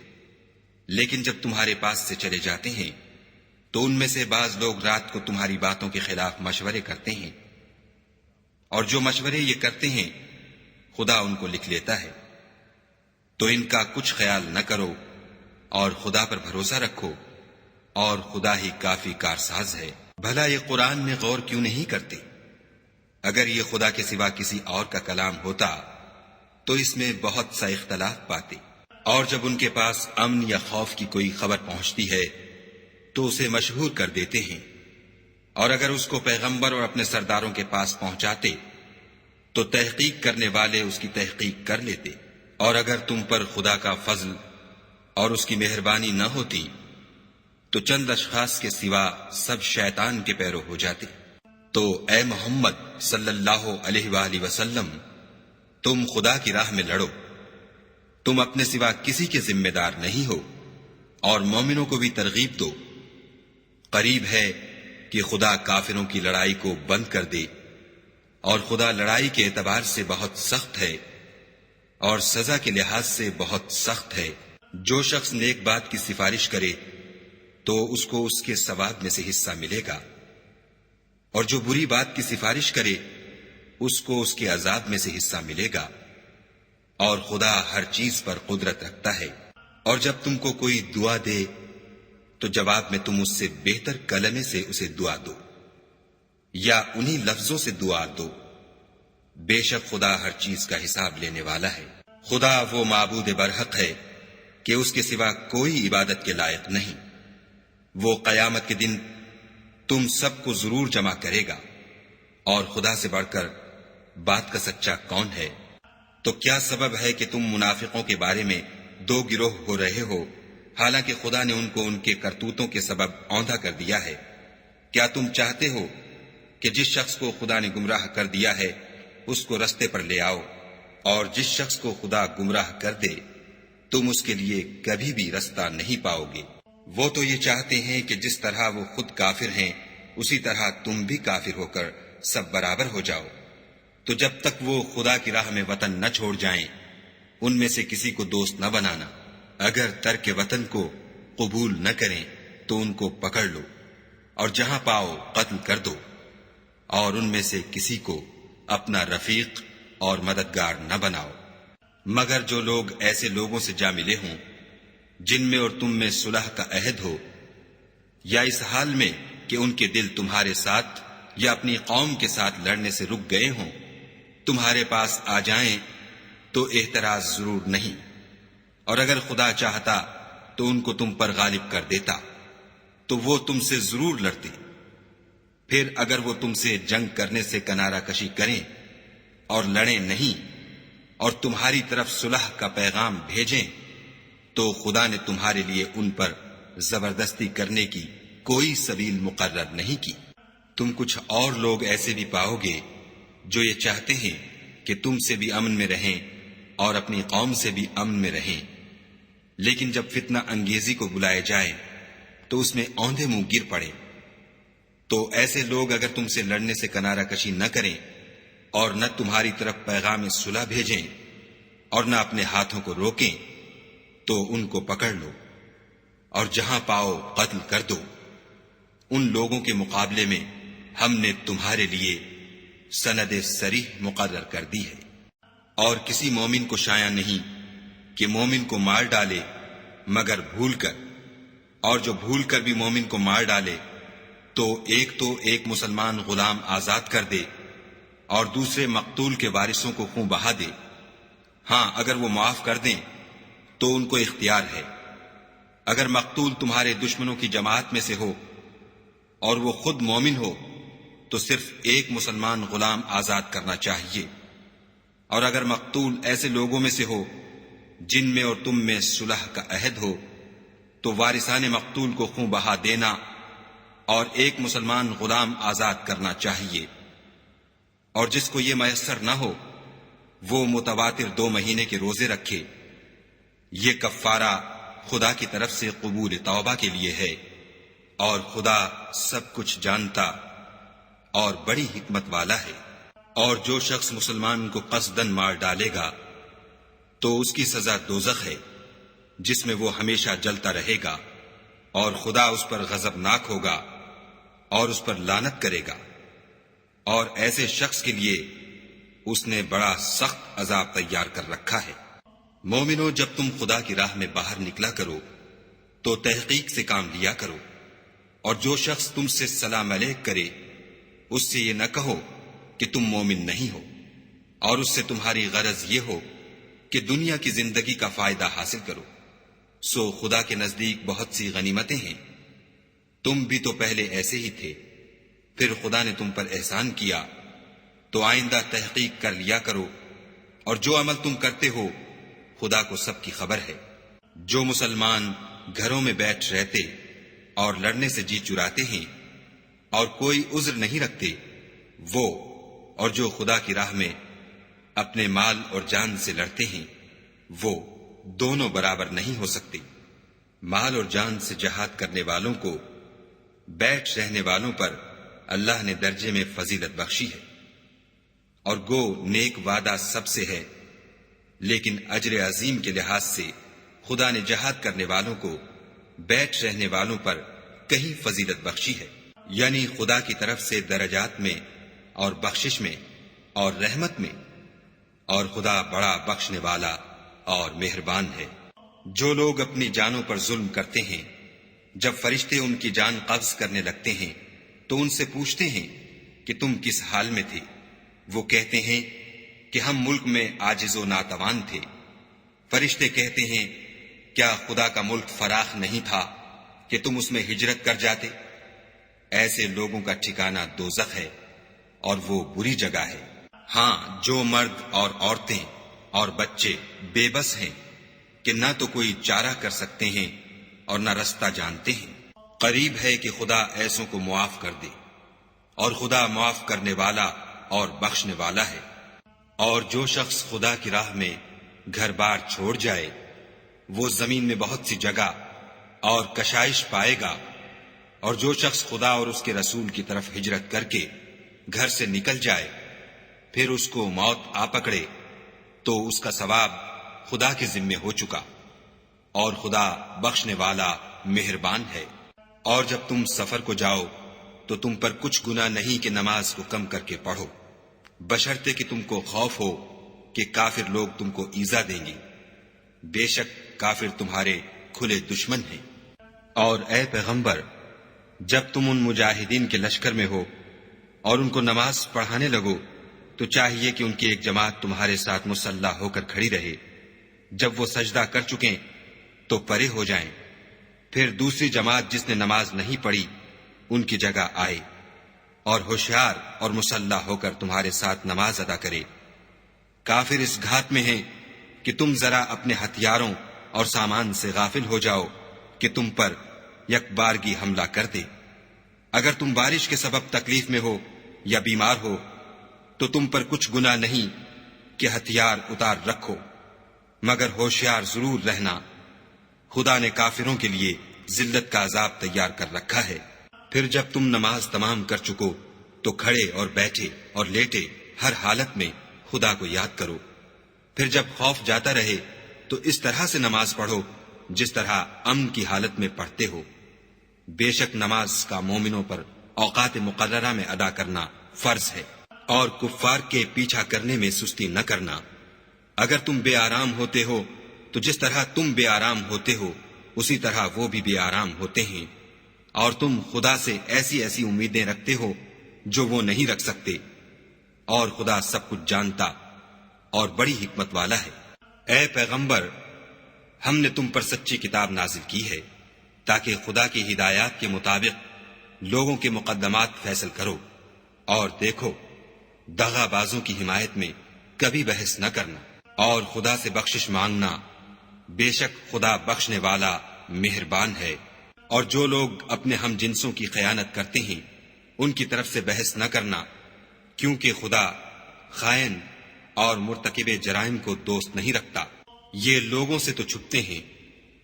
Speaker 3: لیکن جب تمہارے پاس سے چلے جاتے ہیں تو ان میں سے بعض لوگ رات کو تمہاری باتوں کے خلاف مشورے کرتے ہیں، اور جو مشورے یہ کرتے ہیں خدا ان کو لکھ لیتا ہے۔ تو ان کا کچھ خیال نہ کرو اور خدا پر بھروسہ رکھو، اور خدا ہی کافی کارساز ہے۔ بھلا یہ قرآن میں غور کیوں نہیں کرتے؟ اگر یہ خدا کے سوا کسی اور کا کلام ہوتا تو اس میں بہت سا اختلاف پاتے۔ اور جب ان کے پاس امن یا خوف کی کوئی خبر پہنچتی ہے تو اسے مشہور کر دیتے ہیں، اور اگر اس کو پیغمبر اور اپنے سرداروں کے پاس پہنچاتے تو تحقیق کرنے والے اس کی تحقیق کر لیتے۔ اور اگر تم پر خدا کا فضل اور اس کی مہربانی نہ ہوتی تو چند اشخاص کے سوا سب شیطان کے پیرو ہو جاتے۔ تو اے محمد صلی اللہ علیہ وآلہ وسلم، تم خدا کی راہ میں لڑو، تم اپنے سوا کسی کے ذمہ دار نہیں ہو، اور مومنوں کو بھی ترغیب دو۔ قریب ہے کہ خدا کافروں کی لڑائی کو بند کر دے، اور خدا لڑائی کے اعتبار سے بہت سخت ہے اور سزا کے لحاظ سے بہت سخت ہے۔ جو شخص نیک بات کی سفارش کرے تو اس کو اس کے ثواب میں سے حصہ ملے گا، اور جو بری بات کی سفارش کرے اس کو اس کے عذاب میں سے حصہ ملے گا، اور خدا ہر چیز پر قدرت رکھتا ہے۔ اور جب تم کو کوئی دعا دے تو جواب میں تم اس سے بہتر کلمے سے اسے دعا دو، یا انہی لفظوں سے دعا دو۔ بے شک خدا ہر چیز کا حساب لینے والا ہے۔ خدا وہ معبود برحق ہے کہ اس کے سوا کوئی عبادت کے لائق نہیں۔ وہ قیامت کے دن تم سب کو ضرور جمع کرے گا، اور خدا سے بڑھ کر بات کا سچا کون ہے؟ تو کیا سبب ہے کہ تم منافقوں کے بارے میں دو گروہ ہو رہے ہو، حالانکہ خدا نے ان کو ان کے کرتوتوں کے سبب اوندھا کر دیا ہے؟ کیا تم چاہتے ہو کہ جس شخص کو خدا نے گمراہ کر دیا ہے اس کو رستے پر لے آؤ، اور جس شخص کو خدا گمراہ کر دے تم اس کے لیے کبھی بھی رستہ نہیں پاؤ گے؟ وہ تو یہ چاہتے ہیں کہ جس طرح وہ خود کافر ہیں اسی طرح تم بھی کافر ہو کر سب برابر ہو جاؤ۔ تو جب تک وہ خدا کی راہ میں وطن نہ چھوڑ جائیں ان میں سے کسی کو دوست نہ بنانا۔ اگر ترک وطن کو قبول نہ کریں تو ان کو پکڑ لو، اور جہاں پاؤ قتل کر دو، اور ان میں سے کسی کو اپنا رفیق اور مددگار نہ بناؤ، مگر جو لوگ ایسے لوگوں سے جا ملے ہوں جن میں اور تم میں صلح کا عہد ہو، یا اس حال میں کہ ان کے دل تمہارے ساتھ یا اپنی قوم کے ساتھ لڑنے سے رک گئے ہوں، تمہارے پاس آ جائیں تو اعتراض ضرور نہیں، اور اگر خدا چاہتا تو ان کو تم پر غالب کر دیتا تو وہ تم سے ضرور لڑتے۔ پھر اگر وہ تم سے جنگ کرنے سے کنارہ کشی کریں اور لڑیں نہیں اور تمہاری طرف صلح کا پیغام بھیجیں تو خدا نے تمہارے لیے ان پر زبردستی کرنے کی کوئی سبیل مقرر نہیں کی۔ تم کچھ اور لوگ ایسے بھی پاؤ گے جو یہ چاہتے ہیں کہ تم سے بھی امن میں رہیں اور اپنی قوم سے بھی امن میں رہیں، لیکن جب فتنہ انگیزی کو بلائے جائے تو اس میں اوندھے منہ گر پڑے۔ تو ایسے لوگ اگر تم سے لڑنے سے کنارہ کشی نہ کریں اور نہ تمہاری طرف پیغام صلح بھیجیں اور نہ اپنے ہاتھوں کو روکیں تو ان کو پکڑ لو، اور جہاں پاؤ قتل کر دو۔ ان لوگوں کے مقابلے میں ہم نے تمہارے لیے سند صریح مقرر کر دی ہے، اور کسی مومن کو شایع نہیں کہ مومن کو مار ڈالے مگر بھول کر، اور جو بھول کر بھی مومن کو مار ڈالے تو ایک مسلمان غلام آزاد کر دے،
Speaker 2: اور دوسرے مقتول کے وارثوں کو خون بہا دے۔ ہاں اگر وہ معاف کر دیں تو ان کو اختیار ہے۔ اگر مقتول تمہارے دشمنوں کی جماعت میں سے ہو اور وہ خود مومن ہو تو صرف ایک مسلمان غلام آزاد کرنا چاہیے، اور اگر مقتول ایسے لوگوں میں سے ہو جن میں اور تم میں صلح کا عہد ہو تو وارثان مقتول کو خون بہا دینا اور ایک مسلمان غلام آزاد کرنا چاہیے، اور جس کو یہ میسر نہ ہو وہ متواتر 2 مہینے کے روزے رکھے۔ یہ کفارہ خدا کی طرف سے قبول توبہ کے لیے ہے، اور خدا سب کچھ جانتا اور بڑی حکمت والا ہے۔ اور جو شخص مسلمان کو قصدن مار ڈالے گا تو اس کی سزا دوزخ ہے، جس میں وہ ہمیشہ جلتا رہے گا، اور خدا اس پر غضبناک ہوگا اور اس پر لعنت کرے گا، اور ایسے شخص کے لیے اس نے بڑا سخت عذاب تیار کر رکھا ہے۔ مومنو، جب تم خدا کی راہ میں باہر نکلا کرو تو تحقیق سے کام لیا کرو، اور جو شخص تم سے سلام علیک کرے اس سے یہ نہ کہو کہ تم مومن نہیں ہو، اور اس سے تمہاری غرض یہ ہو کہ دنیا کی زندگی کا فائدہ حاصل کرو۔ سو خدا کے نزدیک بہت سی غنیمتیں ہیں، تم بھی تو پہلے ایسے ہی تھے، پھر خدا نے تم پر احسان کیا، تو آئندہ تحقیق کر لیا کرو، اور جو عمل تم کرتے ہو خدا کو سب کی خبر ہے۔ جو مسلمان گھروں میں بیٹھ رہتے اور لڑنے سے جی چراتے ہیں اور کوئی عذر نہیں رکھتے، وہ اور جو خدا کی راہ میں اپنے مال اور جان سے لڑتے ہیں وہ دونوں برابر نہیں ہو سکتے۔ مال اور جان سے جہاد کرنے والوں کو بیٹھ رہنے والوں پر اللہ نے درجے میں فضیلت بخشی ہے، اور گو نیک وعدہ سب سے ہے، لیکن اجر عظیم کے لحاظ سے خدا نے جہاد کرنے والوں کو بیٹھ رہنے والوں پر کہیں فضیلت بخشی ہے، یعنی خدا کی طرف سے درجات میں اور بخشش میں اور رحمت میں، اور خدا بڑا بخشنے والا اور مہربان ہے۔ جو لوگ اپنی جانوں پر ظلم کرتے ہیں، جب فرشتے ان کی جان قبض کرنے لگتے ہیں تو ان سے پوچھتے ہیں کہ تم کس حال میں تھے؟ وہ کہتے ہیں کہ ہم ملک میں عاجز و ناتوان تھے۔ فرشتے کہتے ہیں کیا خدا کا ملک فراخ نہیں تھا کہ تم اس میں ہجرت کر جاتے؟ ایسے لوگوں کا ٹھکانہ دوزخ ہے اور وہ بری جگہ ہے۔ ہاں، جو مرد اور عورتیں اور بچے بے بس ہیں کہ نہ تو کوئی چارہ کر سکتے ہیں اور نہ رستہ جانتے ہیں، قریب ہے کہ خدا ایسوں کو معاف کر دے، اور خدا معاف کرنے والا اور بخشنے والا ہے۔ اور جو شخص خدا کی راہ میں گھر بار چھوڑ جائے وہ زمین میں بہت سی جگہ اور کشائش پائے گا، اور جو شخص خدا اور اس کے رسول کی طرف ہجرت کر کے گھر سے نکل جائے پھر اس کو موت آ پکڑے تو اس کا ثواب خدا کے ذمے ہو چکا، اور خدا بخشنے والا مہربان ہے۔ اور جب تم سفر کو جاؤ تو تم پر کچھ گناہ نہیں کہ نماز کو کم کر کے پڑھو، بشرطے کہ تم کو خوف ہو کہ کافر لوگ تم کو ایذا دیں گے، بے شک کافر تمہارے کھلے دشمن ہیں۔ اور اے پیغمبر، جب تم ان مجاہدین کے لشکر میں ہو اور ان کو نماز پڑھانے لگو تو چاہیے کہ ان کی ایک جماعت تمہارے ساتھ مسلح ہو کر کھڑی رہے، جب وہ سجدہ کر چکیں تو پرے ہو جائیں، پھر دوسری جماعت جس نے نماز نہیں پڑھی ان کی جگہ آئے، اور ہوشیار اور مسلح ہو کر تمہارے ساتھ نماز ادا کرے۔ کافر اس گھات میں ہیں کہ تم ذرا اپنے ہتھیاروں اور سامان سے غافل ہو جاؤ کہ تم پر یک بارگی حملہ کر دے۔ اگر تم بارش کے سبب تکلیف میں ہو یا بیمار ہو تو تم پر کچھ گناہ نہیں کہ ہتھیار اتار رکھو، مگر ہوشیار ضرور رہنا، خدا نے کافروں کے لیے ذلت کا عذاب تیار کر رکھا ہے۔ پھر جب تم نماز تمام کر چکو تو کھڑے اور بیٹھے اور لیٹے ہر حالت میں خدا کو یاد کرو، پھر جب خوف جاتا رہے تو اس طرح سے نماز پڑھو جس طرح امن کی حالت میں پڑھتے ہو۔ بے شک نماز کا مومنوں پر اوقات مقررہ میں ادا کرنا فرض ہے، اور کفار کے پیچھا کرنے میں سستی نہ کرنا۔ اگر تم بے آرام ہوتے ہو تو جس طرح تم بے آرام ہوتے ہو اسی طرح وہ بھی بے آرام ہوتے ہیں، اور تم خدا سے ایسی ایسی امیدیں رکھتے ہو جو وہ نہیں رکھ سکتے، اور خدا سب کچھ جانتا اور بڑی حکمت والا ہے۔ اے پیغمبر، ہم نے تم پر سچی کتاب نازل کی ہے تاکہ خدا کی ہدایات کے مطابق لوگوں کے مقدمات فیصل کرو، اور دیکھو دغا بازوں کی حمایت میں کبھی بحث نہ کرنا، اور خدا سے بخشش مانگنا، بے شک خدا بخشنے والا مہربان ہے۔ اور جو لوگ اپنے ہم جنسوں کی خیانت کرتے ہیں ان کی طرف سے بحث نہ کرنا، کیونکہ خدا خائن اور مرتکب جرائم کو دوست نہیں رکھتا۔ یہ لوگوں سے تو چھپتے ہیں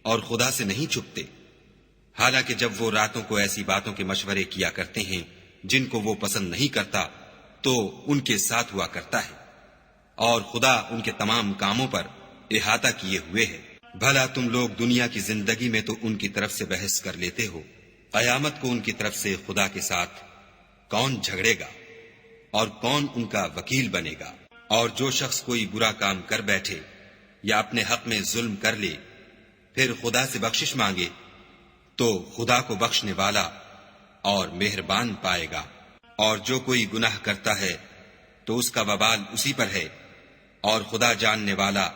Speaker 2: اور خدا سے نہیں چھپتے، حالانکہ جب وہ راتوں کو ایسی باتوں کے مشورے کیا کرتے ہیں جن کو وہ پسند نہیں کرتا تو ان کے ساتھ ہوا کرتا ہے، اور خدا ان کے تمام کاموں پر احاطہ کیے ہوئے ہے۔ بھلا تم لوگ دنیا کی زندگی میں تو ان کی طرف سے بحث کر لیتے ہو، قیامت کو ان کی طرف سے خدا کے ساتھ کون جھگڑے گا اور کون ان کا وکیل بنے گا؟ اور جو شخص کوئی برا کام کر بیٹھے یا اپنے حق میں ظلم کر لے پھر خدا سے بخشش مانگے تو خدا کو بخشنے والا اور مہربان پائے گا، اور جو کوئی گناہ کرتا ہے تو اس کا وبال اسی پر ہے، اور خدا جاننے والا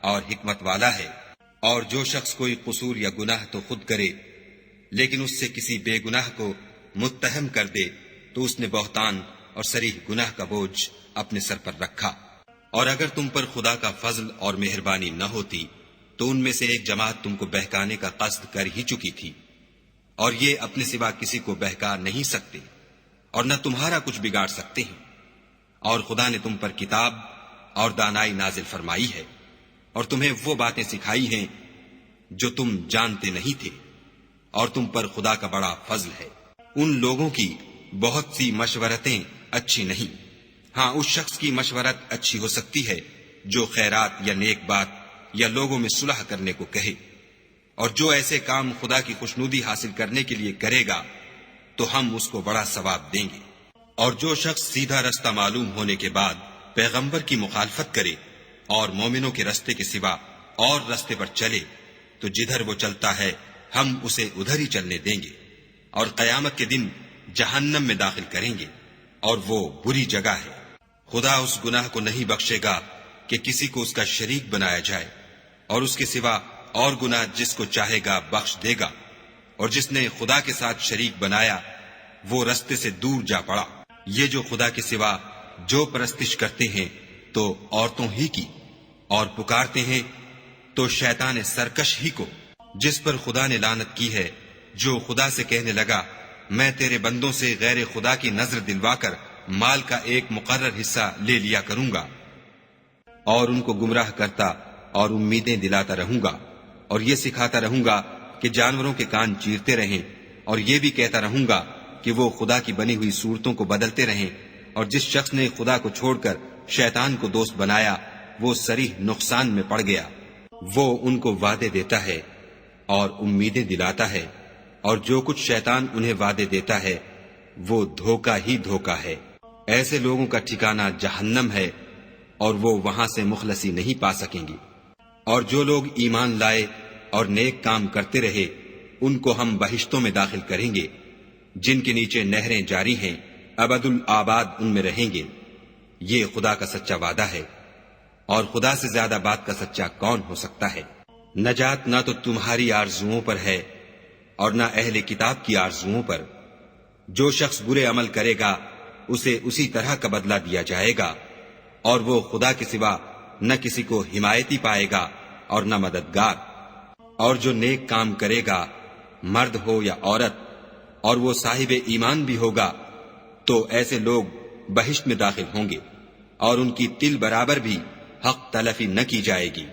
Speaker 2: اور حکمت والا ہے۔ اور جو شخص کوئی قصور یا گناہ تو خود کرے لیکن اس سے کسی بے گناہ کو متہم کر دے تو اس نے بہتان اور صریح گناہ کا بوجھ اپنے سر پر رکھا۔ اور اگر تم پر خدا کا فضل اور مہربانی نہ ہوتی تو ان میں سے ایک جماعت تم کو بہکانے کا قصد کر ہی چکی تھی، اور یہ اپنے سوا کسی کو بہکا نہیں سکتے اور نہ تمہارا کچھ بگاڑ سکتے ہیں۔ اور خدا نے تم پر کتاب اور دانائی نازل فرمائی ہے اور تمہیں وہ باتیں سکھائی ہیں جو تم جانتے نہیں تھے، اور تم پر خدا کا بڑا فضل ہے۔ ان لوگوں کی بہت سی مشورتیں اچھی نہیں، ہاں اس شخص کی مشورت اچھی ہو سکتی ہے جو خیرات یا نیک بات یا لوگوں میں صلح کرنے کو کہے، اور جو ایسے کام خدا کی خوشنودی حاصل کرنے کے لیے کرے گا تو ہم اس کو بڑا ثواب دیں گے۔ اور جو شخص سیدھا رستہ معلوم ہونے کے بعد پیغمبر کی مخالفت کرے اور مومنوں کے رستے کے سوا اور رستے پر چلے تو جدھر وہ چلتا ہے ہم اسے ادھر ہی چلنے دیں گے، اور قیامت کے دن جہنم میں داخل کریں گے، اور وہ بری جگہ ہے۔ خدا اس گناہ کو نہیں بخشے گا کہ کسی کو اس کا شریک بنایا جائے، اور اس کے سوا اور گناہ جس کو چاہے گا بخش دے گا، اور جس نے خدا کے ساتھ شریک بنایا وہ رستے سے دور جا پڑا۔ یہ جو خدا کے سوا جو پرستش کرتے ہیں تو عورتوں ہی کی، اور پکارتے ہیں تو شیطان سرکش ہی کو، جس پر خدا نے لعنت کی ہے، جو خدا سے کہنے لگا میں تیرے بندوں سے غیر خدا کی نظر دلوا کر مال کا ایک مقرر حصہ لے لیا کروں گا، اور ان کو گمراہ کرتا اور امیدیں دلاتا رہوں گا، اور یہ سکھاتا رہوں گا کہ جانوروں کے کان چیرتے رہیں، اور یہ بھی کہتا رہوں گا کہ وہ خدا کی بنی ہوئی صورتوں کو بدلتے رہیں، اور جس شخص نے خدا کو چھوڑ کر شیطان کو دوست بنایا وہ صریح نقصان میں پڑ گیا۔ وہ ان کو وعدے دیتا ہے اور امیدیں دلاتا ہے، اور جو کچھ شیطان انہیں وعدے دیتا ہے وہ دھوکہ ہی دھوکہ ہے۔ ایسے لوگوں کا ٹھکانہ جہنم ہے، اور وہ وہاں سے مخلصی نہیں پا سکیں گے۔ اور جو لوگ ایمان لائے اور نیک کام کرتے رہے ان کو ہم بہشتوں میں داخل کریں گے جن کے نیچے نہریں جاری ہیں، ابد الآباد ان میں رہیں گے۔ یہ خدا کا سچا وعدہ ہے، اور خدا سے زیادہ بات کا سچا کون ہو سکتا ہے؟ نجات نہ تو تمہاری آرزوؤں پر ہے اور نہ اہل کتاب کی آرزوؤں پر۔ جو شخص برے عمل کرے گا اسے اسی طرح کا بدلہ دیا جائے گا، اور وہ خدا کے سوا نہ کسی کو حمایتی پائے گا اور نہ مددگار۔ اور جو نیک کام کرے گا مرد ہو یا عورت اور وہ صاحب ایمان بھی ہوگا تو ایسے لوگ بہشت میں داخل ہوں گے، اور ان کی تل برابر بھی حق تلفی نہ کی جائے گی۔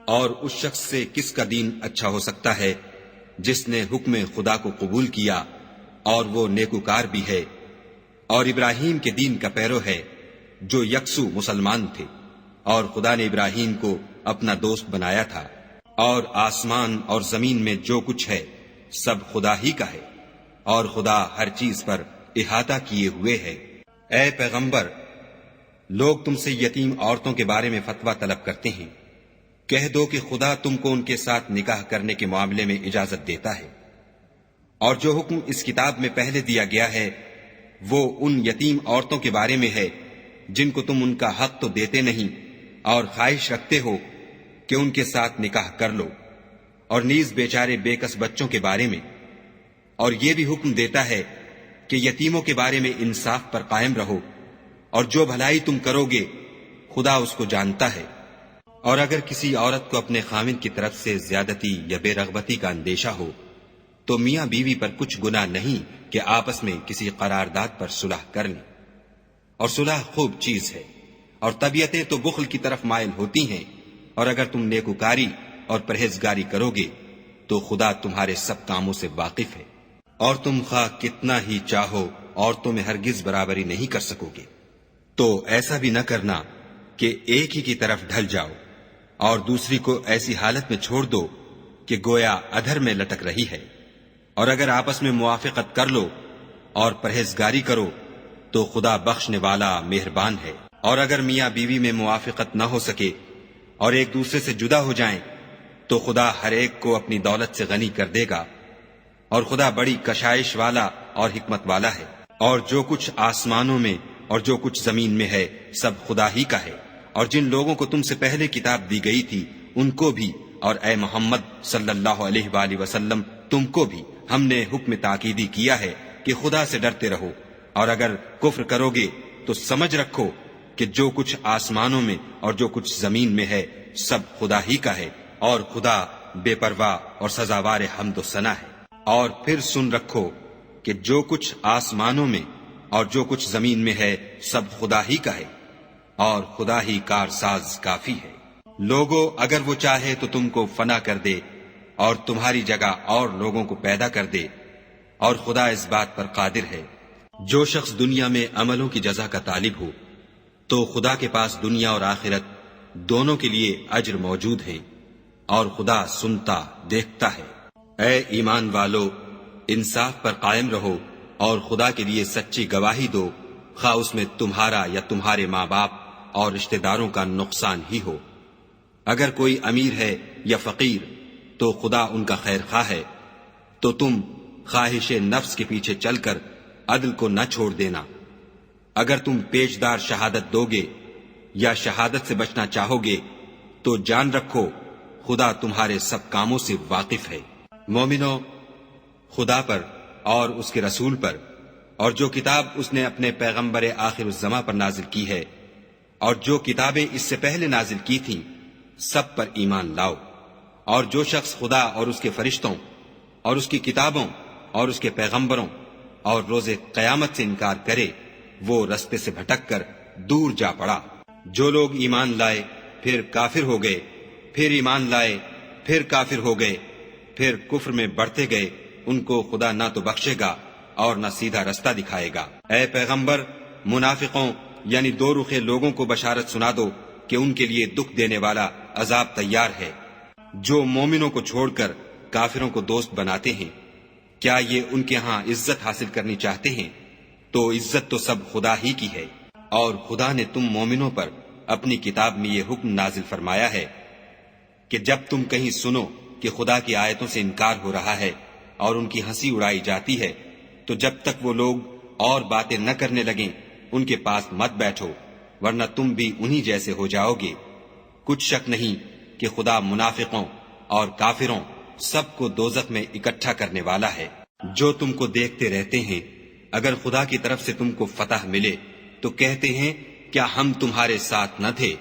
Speaker 2: اور اس شخص سے کس کا دین اچھا ہو سکتا ہے جس نے حکم خدا کو قبول کیا اور وہ نیکوکار بھی ہے، اور ابراہیم کے دین کا پیرو ہے جو یکسو مسلمان تھے، اور خدا نے ابراہیم کو اپنا دوست بنایا تھا۔ اور آسمان اور زمین میں جو کچھ ہے سب خدا ہی کا ہے، اور خدا ہر چیز پر احاطہ کیے ہوئے ہے۔ اے پیغمبر، لوگ تم سے یتیم عورتوں کے بارے میں فتویٰ طلب کرتے ہیں، کہہ دو کہ خدا تم کو ان کے ساتھ نکاح کرنے کے معاملے میں اجازت دیتا ہے، اور جو حکم اس کتاب میں پہلے دیا گیا ہے وہ ان یتیم عورتوں کے بارے میں ہے جن کو تم ان کا حق تو دیتے نہیں اور خواہش رکھتے ہو کہ ان کے ساتھ نکاح کر لو، اور نیز بیچارے بے کس بچوں کے بارے میں، اور یہ بھی حکم دیتا ہے کہ یتیموں کے بارے میں انصاف پر قائم رہو، اور جو بھلائی تم کرو گے خدا اس کو جانتا ہے۔ اور اگر کسی عورت کو اپنے خاوند کی طرف سے زیادتی یا بے رغبتی کا اندیشہ ہو تو میاں بیوی پر کچھ گناہ نہیں کہ آپس میں کسی قرارداد پر صلح کر لیں، اور صلح خوب چیز ہے، اور طبیعتیں تو بخل کی طرف مائل ہوتی ہیں، اور اگر تم نیکوکاری اور پرہیزگاری کرو گے تو خدا تمہارے سب کاموں سے واقف ہے، اور تم خواہ کتنا ہی چاہو عورتوں میں ہرگز برابری نہیں کر سکو گے۔ تو ایسا بھی نہ کرنا کہ ایک ہی کی طرف ڈھل جاؤ اور دوسری کو ایسی حالت میں چھوڑ دو کہ گویا ادھر میں لٹک رہی ہے، اور اگر آپس میں موافقت کر لو اور پرہیزگاری کرو تو خدا بخشنے والا مہربان ہے۔ اور اگر میاں بیوی میں موافقت نہ ہو سکے اور ایک دوسرے سے جدا ہو جائیں تو خدا ہر ایک کو اپنی دولت سے غنی کر دے گا، اور خدا بڑی کشائش والا اور حکمت والا ہے۔ اور جو کچھ آسمانوں میں اور جو کچھ زمین میں ہے سب خدا ہی کا ہے، اور جن لوگوں کو تم سے پہلے کتاب دی گئی تھی ان کو بھی، اور اے محمد صلی اللہ علیہ وآلہ وسلم تم کو بھی ہم نے حکم تاکیدی کیا ہے کہ خدا سے ڈرتے رہو، اور اگر کفر کرو گے تو سمجھ رکھو کہ جو کچھ آسمانوں میں اور جو کچھ زمین میں ہے سب خدا ہی کا ہے، اور خدا بے پرواہ اور سزاوار حمد و ثنا ہے۔ اور پھر سن رکھو کہ جو کچھ آسمانوں میں اور جو کچھ زمین میں ہے سب خدا ہی کا ہے، اور خدا ہی کارساز کافی ہے۔ لوگو اگر وہ چاہے تو تم کو فنا کر دے اور تمہاری جگہ اور لوگوں کو پیدا کر دے، اور خدا اس بات پر قادر ہے۔ جو شخص دنیا میں عملوں کی جزا کا طالب ہو تو خدا کے پاس دنیا اور آخرت دونوں کے لیے اجر موجود ہے، اور خدا سنتا دیکھتا ہے۔ اے ایمان والو، انصاف پر قائم رہو اور خدا کے لیے سچی گواہی دو، خواہ اس میں تمہارا یا تمہارے ماں باپ اور رشتہ داروں کا نقصان ہی ہو۔ اگر کوئی امیر ہے یا فقیر تو خدا ان کا خیر خواہ ہے، تو تم خواہش نفس کے پیچھے چل کر عدل کو نہ چھوڑ دینا۔ اگر تم پیشدار شہادت دو گے یا شہادت سے بچنا چاہو گے تو جان رکھو خدا تمہارے سب کاموں سے واقف ہے۔ مومنو، خدا پر اور اس کے رسول پر اور جو کتاب اس نے اپنے پیغمبر آخر الزماں پر نازل کی ہے اور جو کتابیں اس سے پہلے نازل کی تھیں سب پر ایمان لاؤ۔ اور جو شخص خدا اور اس کے فرشتوں اور اس کی کتابوں اور اس کے پیغمبروں اور روز قیامت سے انکار کرے وہ رستے سے بھٹک کر دور جا پڑا۔ جو لوگ ایمان لائے پھر کافر ہو گئے، پھر ایمان لائے پھر کافر ہو گئے، پھر کفر میں بڑھتے گئے، ان کو خدا نہ تو بخشے گا اور نہ سیدھا رستہ دکھائے گا۔ اے پیغمبر، منافقوں یعنی دو رخے لوگوں کو بشارت سنا دو کہ ان کے لیے دکھ دینے والا عذاب تیار ہے۔ جو مومنوں کو چھوڑ کر کافروں کو دوست بناتے ہیں، کیا یہ ان کے ہاں عزت حاصل کرنی چاہتے ہیں؟ تو عزت تو سب خدا ہی کی ہے۔ اور خدا نے تم مومنوں پر اپنی کتاب میں یہ حکم نازل فرمایا ہے کہ جب تم کہیں سنو کہ خدا کی آیتوں سے انکار ہو رہا ہے اور ان کی ہنسی اڑائی جاتی ہے تو جب تک وہ لوگ اور باتیں نہ کرنے لگیں ان کے پاس مت بیٹھو، ورنہ تم بھی انہی جیسے ہو جاؤ گے۔ کچھ شک نہیں کہ خدا منافقوں اور کافروں سب کو دوزخ میں اکٹھا کرنے والا ہے۔ جو تم کو دیکھتے رہتے ہیں، اگر خدا کی طرف سے تم کو فتح ملے تو کہتے ہیں کیا ہم تمہارے ساتھ نہ تھے،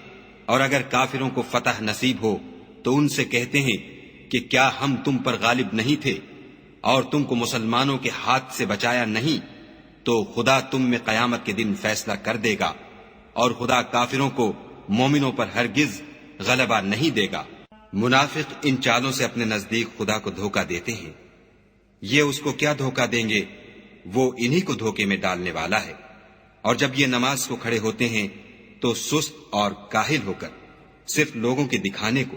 Speaker 2: اور اگر کافروں کو فتح نصیب ہو تو ان سے کہتے ہیں کہ کیا ہم تم پر غالب نہیں تھے اور تم کو مسلمانوں کے ہاتھ سے بچایا نہیں، تو خدا تم میں قیامت کے دن فیصلہ کر دے گا، اور خدا کافروں کو مومنوں پر ہرگز غلبہ نہیں دے گا۔ منافق ان چالوں سے اپنے نزدیک خدا کو دھوکہ دیتے ہیں، یہ اس کو کیا دھوکہ دیں گے، وہ انہی کو دھوکے میں ڈالنے والا ہے۔ اور جب یہ نماز کو کھڑے ہوتے ہیں تو سست اور کاہل ہو کر صرف لوگوں کے دکھانے کو